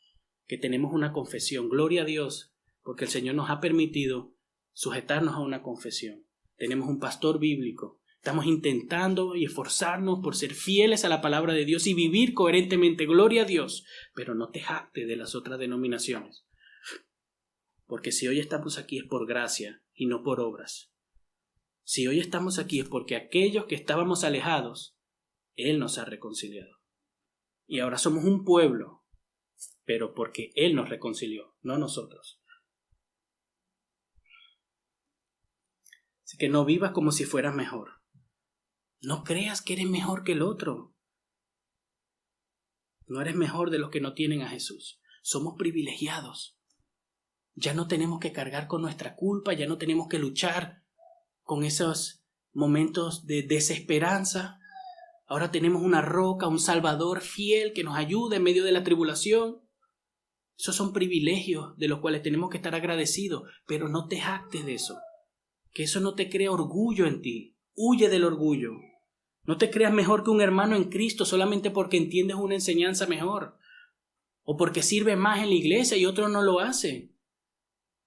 A: que tenemos una confesión. Gloria a Dios, porque el Señor nos ha permitido sujetarnos a una confesión. Tenemos un pastor bíblico Estamos intentando y esforzarnos por ser fieles a la palabra de Dios y vivir coherentemente. Gloria a Dios. Pero no te jactes de las otras denominaciones. Porque si hoy estamos aquí es por gracia y no por obras. Si hoy estamos aquí es porque aquellos que estábamos alejados, Él nos ha reconciliado. Y ahora somos un pueblo, pero porque Él nos reconcilió, no nosotros. Así que no vivas como si fueras mejor. No creas que eres mejor que el otro. No eres mejor de los que no tienen a Jesús. Somos privilegiados. Ya no tenemos que cargar con nuestra culpa, ya no tenemos que luchar con esos momentos de desesperanza. Ahora tenemos una roca, un Salvador fiel que nos ayuda en medio de la tribulación. Esos son privilegios de los cuales tenemos que estar agradecidos, pero no te jactes de eso. Que eso no te crea orgullo en ti. Huye del orgullo. No te creas mejor que un hermano en Cristo solamente porque entiendes una enseñanza mejor o porque sirve más en la iglesia y otro no lo hace.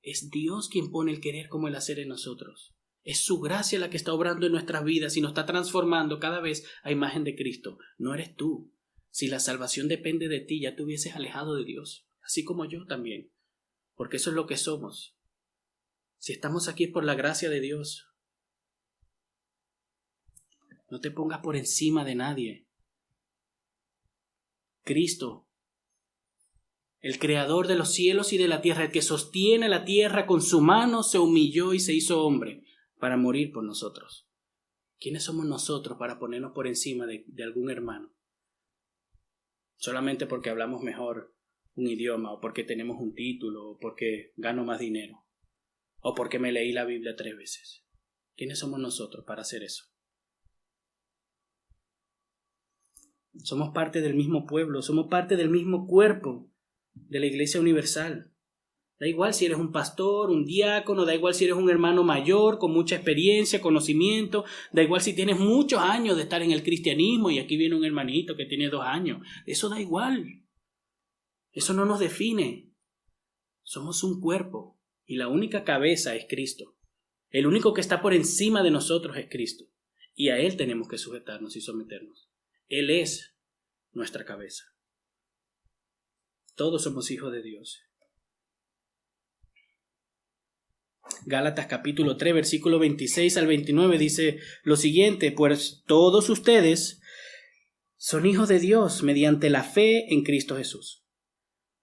A: Es Dios quien pone el querer como el hacer en nosotros. Es su gracia la que está obrando en nuestras vidas y nos está transformando cada vez a imagen de Cristo. No eres tú. Si la salvación depende de ti, ya te hubieses alejado de Dios, así como yo también, porque eso es lo que somos. Si estamos aquí es por la gracia de Dios. No te pongas por encima de nadie. Cristo, el creador de los cielos y de la tierra, el que sostiene la tierra con su mano, se humilló y se hizo hombre para morir por nosotros. ¿Quiénes somos nosotros para ponernos por encima de algún hermano? Solamente porque hablamos mejor un idioma, o porque tenemos un título, o porque gano más dinero, o porque me leí la Biblia 3 veces. ¿Quiénes somos nosotros para hacer eso? Somos parte del mismo pueblo, somos parte del mismo cuerpo de la Iglesia Universal. Da igual si eres un pastor, un diácono, da igual si eres un hermano mayor con mucha experiencia, conocimiento, da igual si tienes muchos años de estar en el cristianismo y aquí viene un hermanito que tiene 2 años. Eso da igual. Eso no nos define. Somos un cuerpo y la única cabeza es Cristo. El único que está por encima de nosotros es Cristo y a Él tenemos que sujetarnos y someternos. Él es nuestra cabeza. Todos somos hijos de Dios. Gálatas capítulo 3, versículo 26 al 29 dice lo siguiente: pues todos ustedes son hijos de Dios mediante la fe en Cristo Jesús.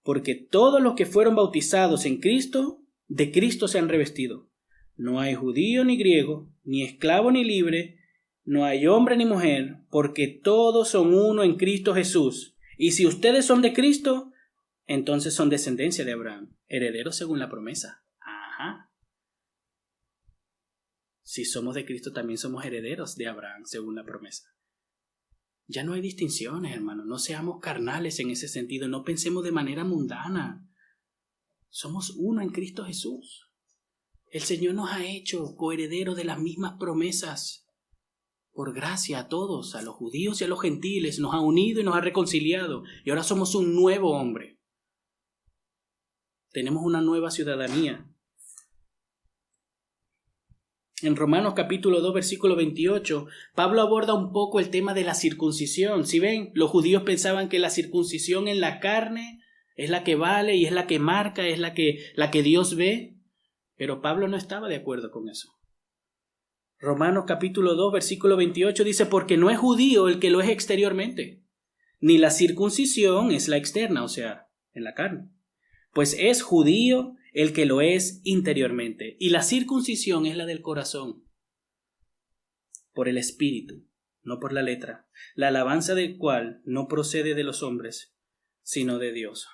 A: Porque todos los que fueron bautizados en Cristo, de Cristo se han revestido. No hay judío ni griego, ni esclavo ni libre, no hay hombre ni mujer, porque todos son uno en Cristo Jesús. Y si ustedes son de Cristo, entonces son descendencia de Abraham, herederos según la promesa. Ajá. Si somos de Cristo, también somos herederos de Abraham, según la promesa. Ya no hay distinciones, hermano. No seamos carnales en ese sentido. No pensemos de manera mundana. Somos uno en Cristo Jesús. El Señor nos ha hecho coherederos de las mismas promesas. Por gracia a todos, a los judíos y a los gentiles, nos ha unido y nos ha reconciliado. Y ahora somos un nuevo hombre. Tenemos una nueva ciudadanía. En Romanos capítulo 2, versículo 28, Pablo aborda un poco el tema de la circuncisión. Si ven, los judíos pensaban que la circuncisión en la carne es la que vale y es la que marca, es la que Dios ve. Pero Pablo no estaba de acuerdo con eso. Romanos capítulo 2, versículo 28 dice: porque no es judío el que lo es exteriormente, ni la circuncisión es la externa, o sea, en la carne. Pues es judío el que lo es interiormente, y la circuncisión es la del corazón, por el espíritu, no por la letra, la alabanza del cual no procede de los hombres, sino de Dios.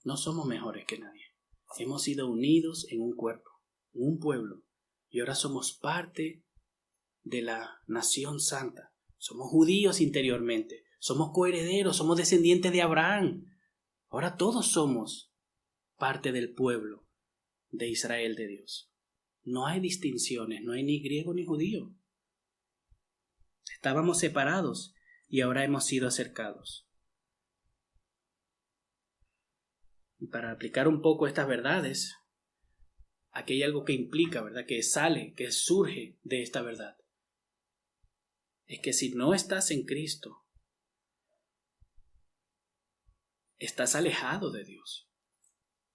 A: No somos mejores que nadie. Hemos sido unidos en un cuerpo, en un pueblo, y ahora somos parte de la nación santa. Somos judíos interiormente. Somos coherederos, somos descendientes de Abraham. Ahora todos somos parte del pueblo de Israel de Dios. No hay distinciones, no hay ni griego ni judío. Estábamos separados y ahora hemos sido acercados. Y para aplicar un poco estas verdades, aquí hay algo que implica, ¿verdad? Que sale, que surge de esta verdad. Es que si no estás en Cristo, estás alejado de Dios.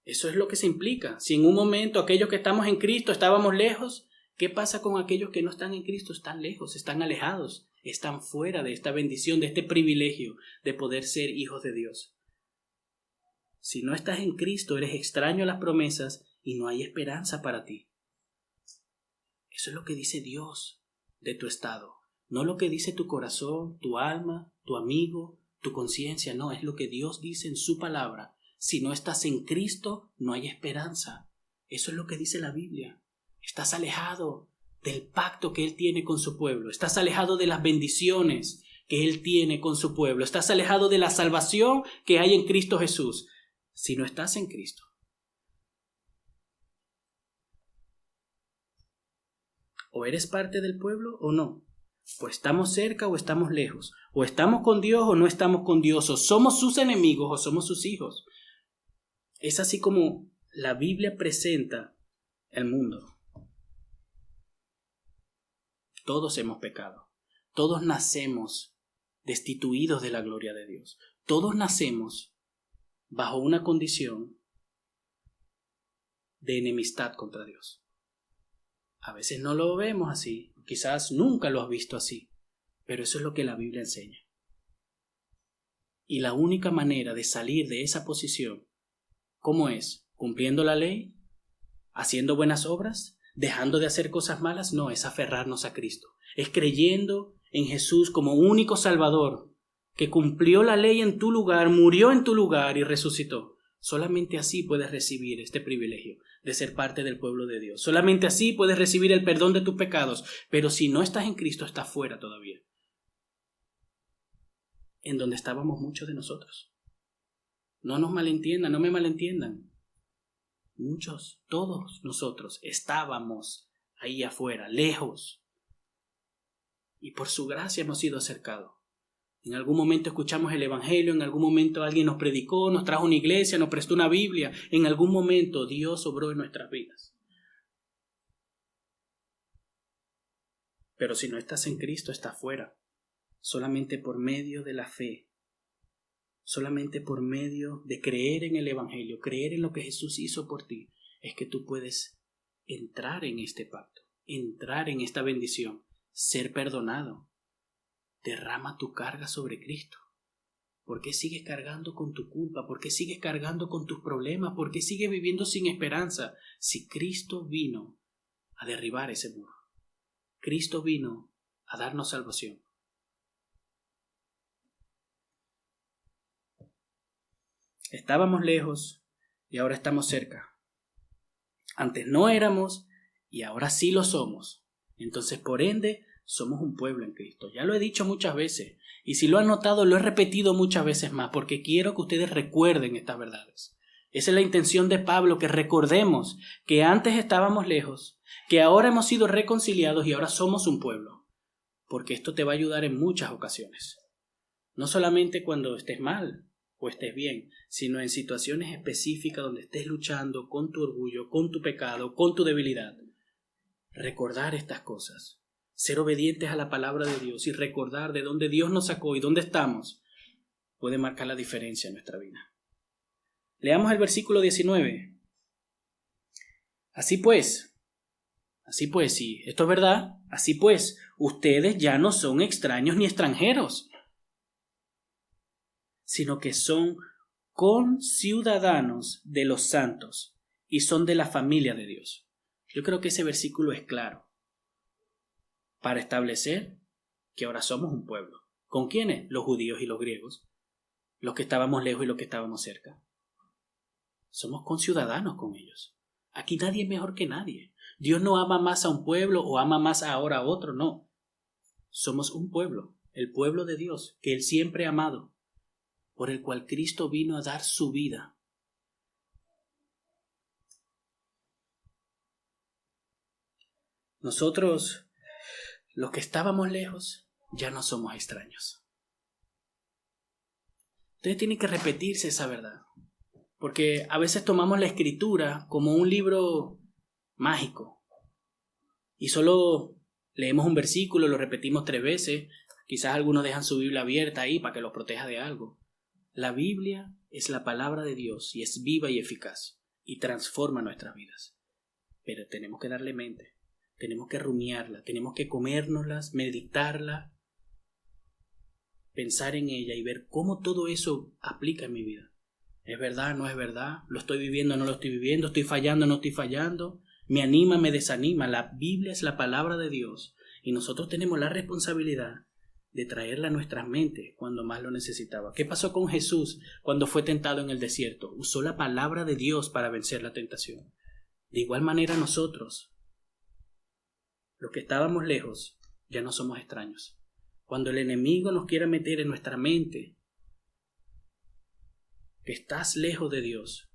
A: Eso es lo que se implica. Si en un momento aquellos que estamos en Cristo estábamos lejos, ¿qué pasa con aquellos que no están en Cristo? Están lejos, están alejados, están fuera de esta bendición, de este privilegio de poder ser hijos de Dios. Si no estás en Cristo, eres extraño a las promesas y no hay esperanza para ti. Eso es lo que dice Dios de tu estado. No lo que dice tu corazón, tu alma, tu amigo, tu conciencia. No, es lo que Dios dice en su palabra. Si no estás en Cristo, no hay esperanza. Eso es lo que dice la Biblia. Estás alejado del pacto que Él tiene con su pueblo. Estás alejado de las bendiciones que Él tiene con su pueblo. Estás alejado de la salvación que hay en Cristo Jesús. Si no estás en Cristo. O eres parte del pueblo o no. O estamos cerca o estamos lejos. O estamos con Dios o no estamos con Dios. O somos sus enemigos o somos sus hijos. Es así como la Biblia presenta el mundo. Todos hemos pecado. Todos nacemos destituidos de la gloria de Dios. Todos nacemos bajo una condición de enemistad contra Dios. A veces no lo vemos así, quizás nunca lo has visto así, pero eso es lo que la Biblia enseña. Y la única manera de salir de esa posición, ¿cómo es? ¿Cumpliendo la ley? ¿Haciendo buenas obras? ¿Dejando de hacer cosas malas? No, es aferrarnos a Cristo. Es creyendo en Jesús como único Salvador, que cumplió la ley en tu lugar, murió en tu lugar y resucitó. Solamente así puedes recibir este privilegio de ser parte del pueblo de Dios. Solamente así puedes recibir el perdón de tus pecados. Pero si no estás en Cristo, estás fuera todavía. En donde estábamos muchos de nosotros. No nos malentiendan, no me malentiendan. Muchos, todos nosotros estábamos ahí afuera, lejos. Y por su gracia hemos sido acercados. En algún momento escuchamos el Evangelio, en algún momento alguien nos predicó, nos trajo una iglesia, nos prestó una Biblia. En algún momento Dios obró en nuestras vidas. Pero si no estás en Cristo, estás fuera. Solamente por medio de la fe. Solamente por medio de creer en el Evangelio, creer en lo que Jesús hizo por ti, es que tú puedes entrar en este pacto, entrar en esta bendición, ser perdonado. Derrama tu carga sobre Cristo. ¿Por qué sigues cargando con tu culpa? ¿Por qué sigues cargando con tus problemas? ¿Por qué sigues viviendo sin esperanza? Si Cristo vino a derribar ese muro. Cristo vino a darnos salvación. Estábamos lejos y ahora estamos cerca. Antes no éramos y ahora sí lo somos. Entonces, por ende, somos un pueblo en Cristo. Ya lo he dicho muchas veces. Y si lo han notado, lo he repetido muchas veces más, porque quiero que ustedes recuerden estas verdades. Esa es la intención de Pablo, que recordemos que antes estábamos lejos, que ahora hemos sido reconciliados y ahora somos un pueblo. Porque esto te va a ayudar en muchas ocasiones. No solamente cuando estés mal o estés bien, sino en situaciones específicas donde estés luchando con tu orgullo, con tu pecado, con tu debilidad. Recordar estas cosas. Ser obedientes a la palabra de Dios y recordar de dónde Dios nos sacó y dónde estamos puede marcar la diferencia en nuestra vida. Leamos el versículo 19. Así pues, sí, esto es verdad, así pues, ustedes ya no son extraños ni extranjeros, sino que son conciudadanos de los santos y son de la familia de Dios. Yo creo que ese versículo es claro para establecer que ahora somos un pueblo. ¿Con quiénes? Los judíos y los griegos, los que estábamos lejos y los que estábamos cerca. Somos conciudadanos con ellos. Aquí nadie es mejor que nadie. Dios no ama más a un pueblo o ama más ahora a otro, no. Somos un pueblo, el pueblo de Dios, que Él siempre ha amado, por el cual Cristo vino a dar su vida. Nosotros, los que estábamos lejos, ya no somos extraños. Ustedes tienen que repetirse esa verdad, porque a veces tomamos la Escritura como un libro mágico. Y solo leemos un versículo, lo repetimos 3 veces. Quizás algunos dejan su Biblia abierta ahí para que los proteja de algo. La Biblia es la palabra de Dios y es viva y eficaz y transforma nuestras vidas. Pero tenemos que darle mente, tenemos que rumiarla, tenemos que comérnoslas, meditarla, pensar en ella y ver cómo todo eso aplica en mi vida. ¿Es verdad? ¿No es verdad? ¿Lo estoy viviendo? ¿No lo estoy viviendo? ¿Estoy fallando? ¿No estoy fallando? ¿Me anima? ¿Me desanima? La Biblia es la palabra de Dios y nosotros tenemos la responsabilidad de traerla a nuestras mentes cuando más lo necesitaba. ¿Qué pasó con Jesús cuando fue tentado en el desierto? Usó la palabra de Dios para vencer la tentación. De igual manera nosotros, los que estábamos lejos, ya no somos extraños. Cuando el enemigo nos quiera meter en nuestra mente que estás lejos de Dios,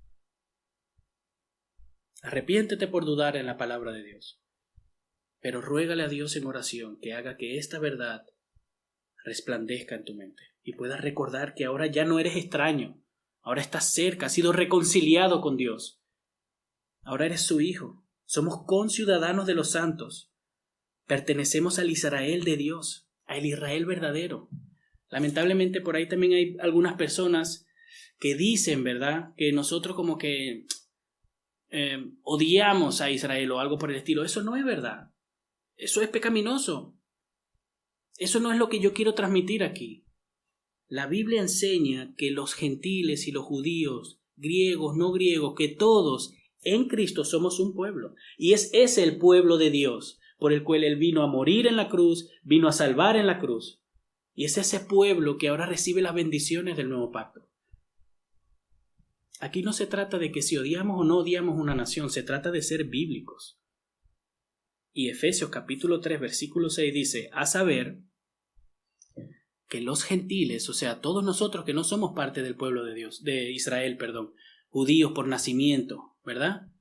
A: arrepiéntete por dudar en la palabra de Dios, pero ruégale a Dios en oración que haga que esta verdad resplandezca en tu mente y puedas recordar que ahora ya no eres extraño, ahora estás cerca, has sido reconciliado con Dios, ahora eres su hijo, somos conciudadanos de los santos, pertenecemos al Israel de Dios, al Israel verdadero. Lamentablemente por ahí también hay algunas personas que dicen, ¿verdad?, que nosotros como que odiamos a Israel o algo por el estilo. Eso no es verdad, eso es pecaminoso. Eso no es lo que yo quiero transmitir aquí. La Biblia enseña que los gentiles y los judíos, griegos, no griegos, que todos en Cristo somos un pueblo. Y es ese el pueblo de Dios, por el cual Él vino a morir en la cruz, vino a salvar en la cruz. Y es ese pueblo que ahora recibe las bendiciones del nuevo pacto. Aquí no se trata de que si odiamos o no odiamos una nación, se trata de ser bíblicos. Y Efesios capítulo 3, versículo 6 dice, a saber que los gentiles, o sea, todos nosotros que no somos parte del pueblo de Dios, de Israel, judíos por nacimiento, ¿verdad?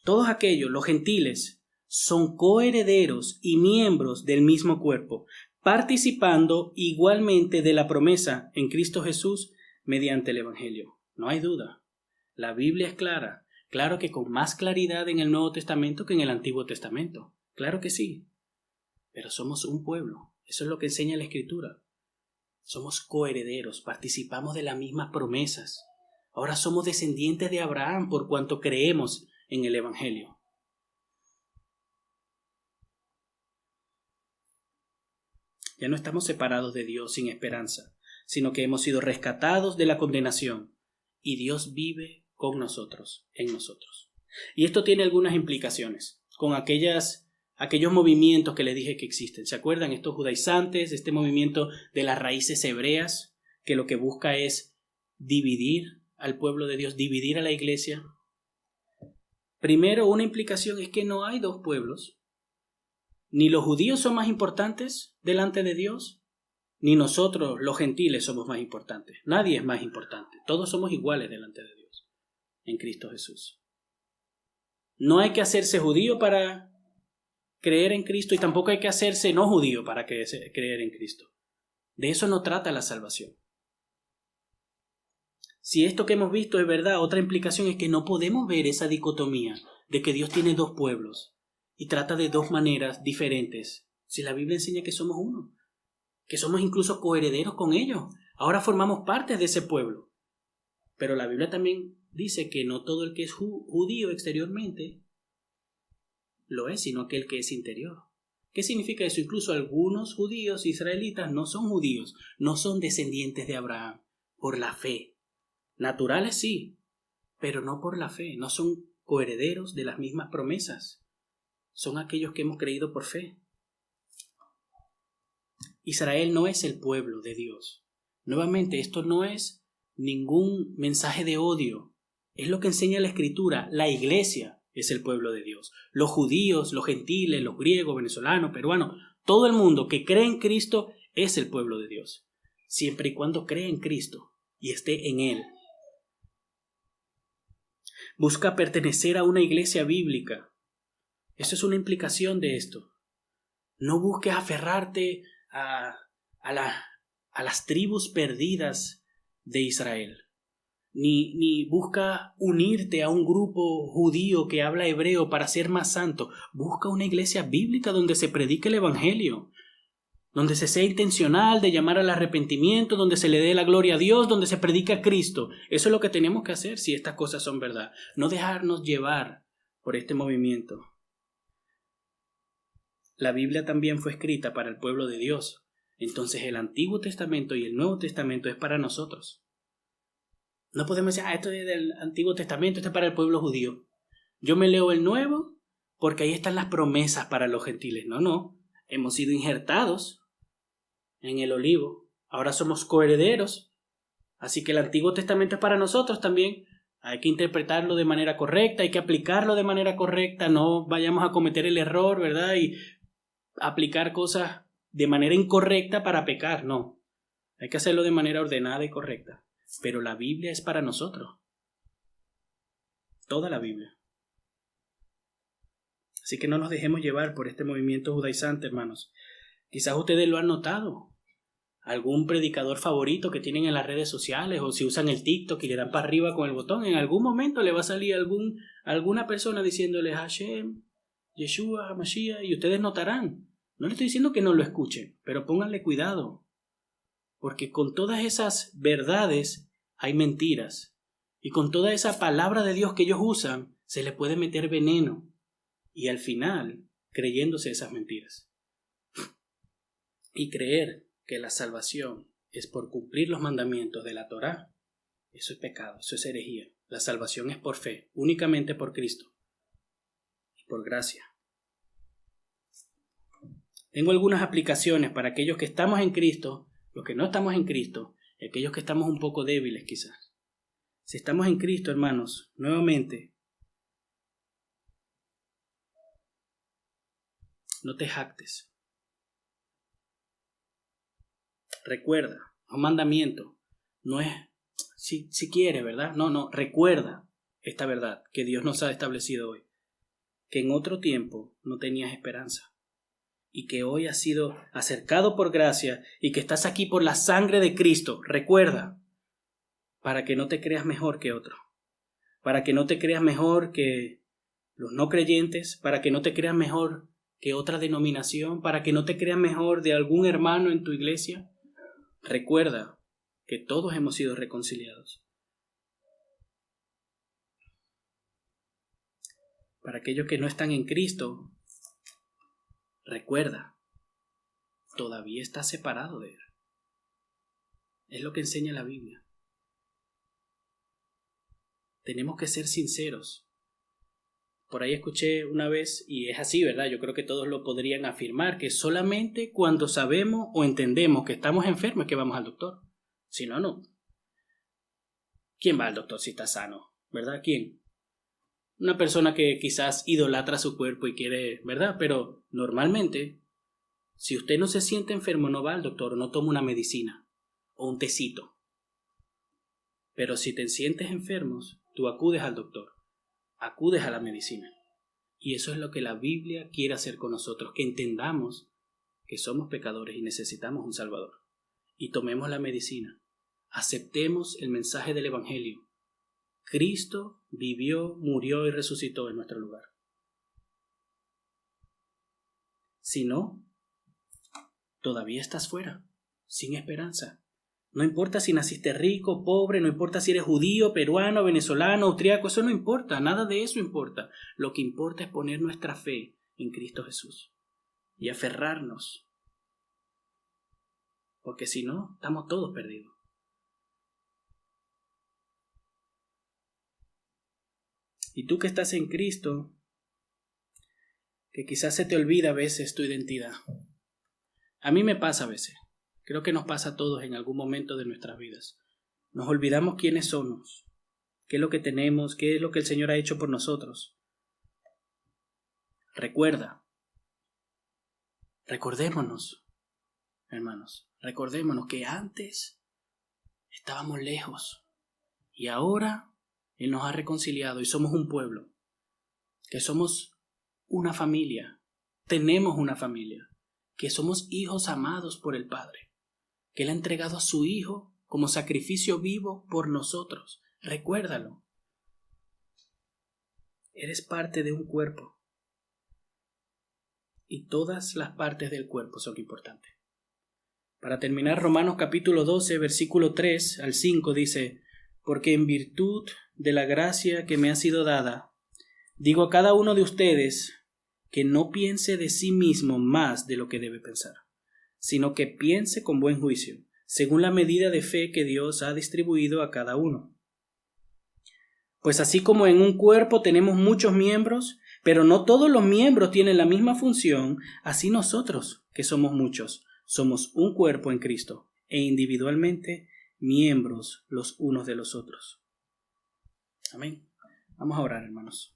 A: Todos aquellos, los gentiles, son coherederos y miembros del mismo cuerpo, participando igualmente de la promesa en Cristo Jesús mediante el Evangelio. No hay duda. La Biblia es clara. Claro que con más claridad en el Nuevo Testamento que en el Antiguo Testamento. Claro que sí. Pero somos un pueblo. Eso es lo que enseña la Escritura. Somos coherederos, participamos de las mismas promesas. Ahora somos descendientes de Abraham por cuanto creemos en el Evangelio. Ya no estamos separados de Dios sin esperanza, sino que hemos sido rescatados de la condenación y Dios vive con nosotros, en nosotros. Y esto tiene algunas implicaciones con aquellos movimientos que les dije que existen. ¿Se acuerdan? Estos judaizantes, este movimiento de las raíces hebreas, que lo que busca es dividir al pueblo de Dios, dividir a la iglesia. Primero, una implicación es que no hay dos pueblos. Ni los judíos son más importantes delante de Dios, ni nosotros, los gentiles, somos más importantes. Nadie es más importante. Todos somos iguales delante de Dios, en Cristo Jesús. No hay que hacerse judío para creer en Cristo y tampoco hay que hacerse no judío para creer en Cristo. De eso no trata la salvación. Si esto que hemos visto es verdad, otra implicación es que no podemos ver esa dicotomía de que Dios tiene dos pueblos y trata de dos maneras diferentes. Si la Biblia enseña que somos uno, que somos incluso coherederos con ellos, ahora formamos parte de ese pueblo. Pero la Biblia también dice que no todo el que es judío exteriormente lo es, sino aquel que es interior. ¿Qué significa eso? Incluso algunos judíos israelitas no son judíos, no son descendientes de Abraham por la fe. Naturales sí, pero no por la fe, no son coherederos de las mismas promesas. Son aquellos que hemos creído por fe. Israel no es el pueblo de Dios. Nuevamente, esto no es ningún mensaje de odio. Es lo que enseña la Escritura. La iglesia es el pueblo de Dios. Los judíos, los gentiles, los griegos, venezolanos, peruanos, todo el mundo que cree en Cristo es el pueblo de Dios. Siempre y cuando cree en Cristo y esté en Él. Busca pertenecer a una iglesia bíblica. Eso es una implicación de esto. No busques aferrarte a las tribus perdidas de Israel. ni busca unirte a un grupo judío que habla hebreo para ser más santo. Busca una iglesia bíblica donde se predique el evangelio, donde se sea intencional de llamar al arrepentimiento, donde se le dé la gloria a Dios, donde se predica a Cristo. Eso es lo que tenemos que hacer si estas cosas son verdad. No dejarnos llevar por este movimiento. La Biblia también fue escrita para el pueblo de Dios. Entonces el Antiguo Testamento y el Nuevo Testamento es para nosotros. No podemos decir, esto es del Antiguo Testamento, esto es para el pueblo judío. Yo me leo el Nuevo porque ahí están las promesas para los gentiles. No. Hemos sido injertados en el olivo. Ahora somos coherederos. Así que el Antiguo Testamento es para nosotros también. Hay que interpretarlo de manera correcta, hay que aplicarlo de manera correcta. No vayamos a cometer el error, ¿verdad? Y aplicar cosas de manera incorrecta para pecar. No. Hay que hacerlo de manera ordenada y correcta. Pero la Biblia es para nosotros. Toda la Biblia. Así que no nos dejemos llevar por este movimiento judaizante, hermanos. Quizás ustedes lo han notado. Algún predicador favorito que tienen en las redes sociales, o si usan el TikTok y le dan para arriba con el botón, en algún momento le va a salir alguna persona diciéndole Hashem, Yeshua, Mashiach, y ustedes notarán. No le estoy diciendo que no lo escuchen, pero pónganle cuidado. Porque con todas esas verdades hay mentiras. Y con toda esa palabra de Dios que ellos usan, se le puede meter veneno. Y al final, creyéndose esas mentiras. Y creer que la salvación es por cumplir los mandamientos de la Torá, eso es pecado, eso es herejía. La salvación es por fe, únicamente por Cristo. Y por gracia. Tengo algunas aplicaciones para aquellos que estamos en Cristo, los que no estamos en Cristo, y aquellos que estamos un poco débiles quizás. Si estamos en Cristo, hermanos, nuevamente, no te jactes. Recuerda, un mandamiento no es si quiere, ¿verdad? No, recuerda esta verdad que Dios nos ha establecido hoy, que en otro tiempo no tenías esperanza y que hoy has sido acercado por gracia y que estás aquí por la sangre de Cristo. Recuerda, para que no te creas mejor que otro, para que no te creas mejor que los no creyentes, para que no te creas mejor que otra denominación, para que no te creas mejor de algún hermano en tu iglesia. Recuerda que todos hemos sido reconciliados. Para aquellos que no están en Cristo, recuerda, todavía estás separado de Él. Es lo que enseña la Biblia. Tenemos que ser sinceros. Por ahí escuché una vez, y es así, ¿verdad? Yo creo que todos lo podrían afirmar, que solamente cuando sabemos o entendemos que estamos enfermos es que vamos al doctor. Si no, no. ¿Quién va al doctor si está sano? ¿Verdad? ¿Quién? Una persona que quizás idolatra su cuerpo y quiere, ¿verdad? Pero normalmente, si usted no se siente enfermo, no va al doctor, no toma una medicina o un tecito. Pero si te sientes enfermo, tú acudes al doctor. Acudes a la medicina. Y eso es lo que la Biblia quiere hacer con nosotros, que entendamos que somos pecadores y necesitamos un Salvador. Y tomemos la medicina. Aceptemos el mensaje del Evangelio. Cristo vivió, murió y resucitó en nuestro lugar. Si no, todavía estás fuera, sin esperanza. No importa si naciste rico, pobre, no importa si eres judío, peruano, venezolano, austriaco, eso no importa, nada de eso importa. Lo que importa es poner nuestra fe en Cristo Jesús y aferrarnos, porque si no, estamos todos perdidos. Y tú que estás en Cristo, que quizás se te olvida a veces tu identidad. A mí me pasa a veces. Creo que nos pasa a todos en algún momento de nuestras vidas. Nos olvidamos quiénes somos, qué es lo que tenemos, qué es lo que el Señor ha hecho por nosotros. Recordémonos, hermanos, recordémonos que antes estábamos lejos y ahora Él nos ha reconciliado y somos un pueblo, que somos una familia, tenemos una familia, que somos hijos amados por el Padre. Que Él ha entregado a su Hijo como sacrificio vivo por nosotros. Recuérdalo. Eres parte de un cuerpo. Y todas las partes del cuerpo son importantes. Para terminar, Romanos capítulo 12, versículo 3 al 5 dice: porque en virtud de la gracia que me ha sido dada, digo a cada uno de ustedes que no piense de sí mismo más de lo que debe pensar, sino que piense con buen juicio, según la medida de fe que Dios ha distribuido a cada uno. Pues así como en un cuerpo tenemos muchos miembros, pero no todos los miembros tienen la misma función, así nosotros, que somos muchos, somos un cuerpo en Cristo, e individualmente miembros los unos de los otros. Amén. Vamos a orar, hermanos.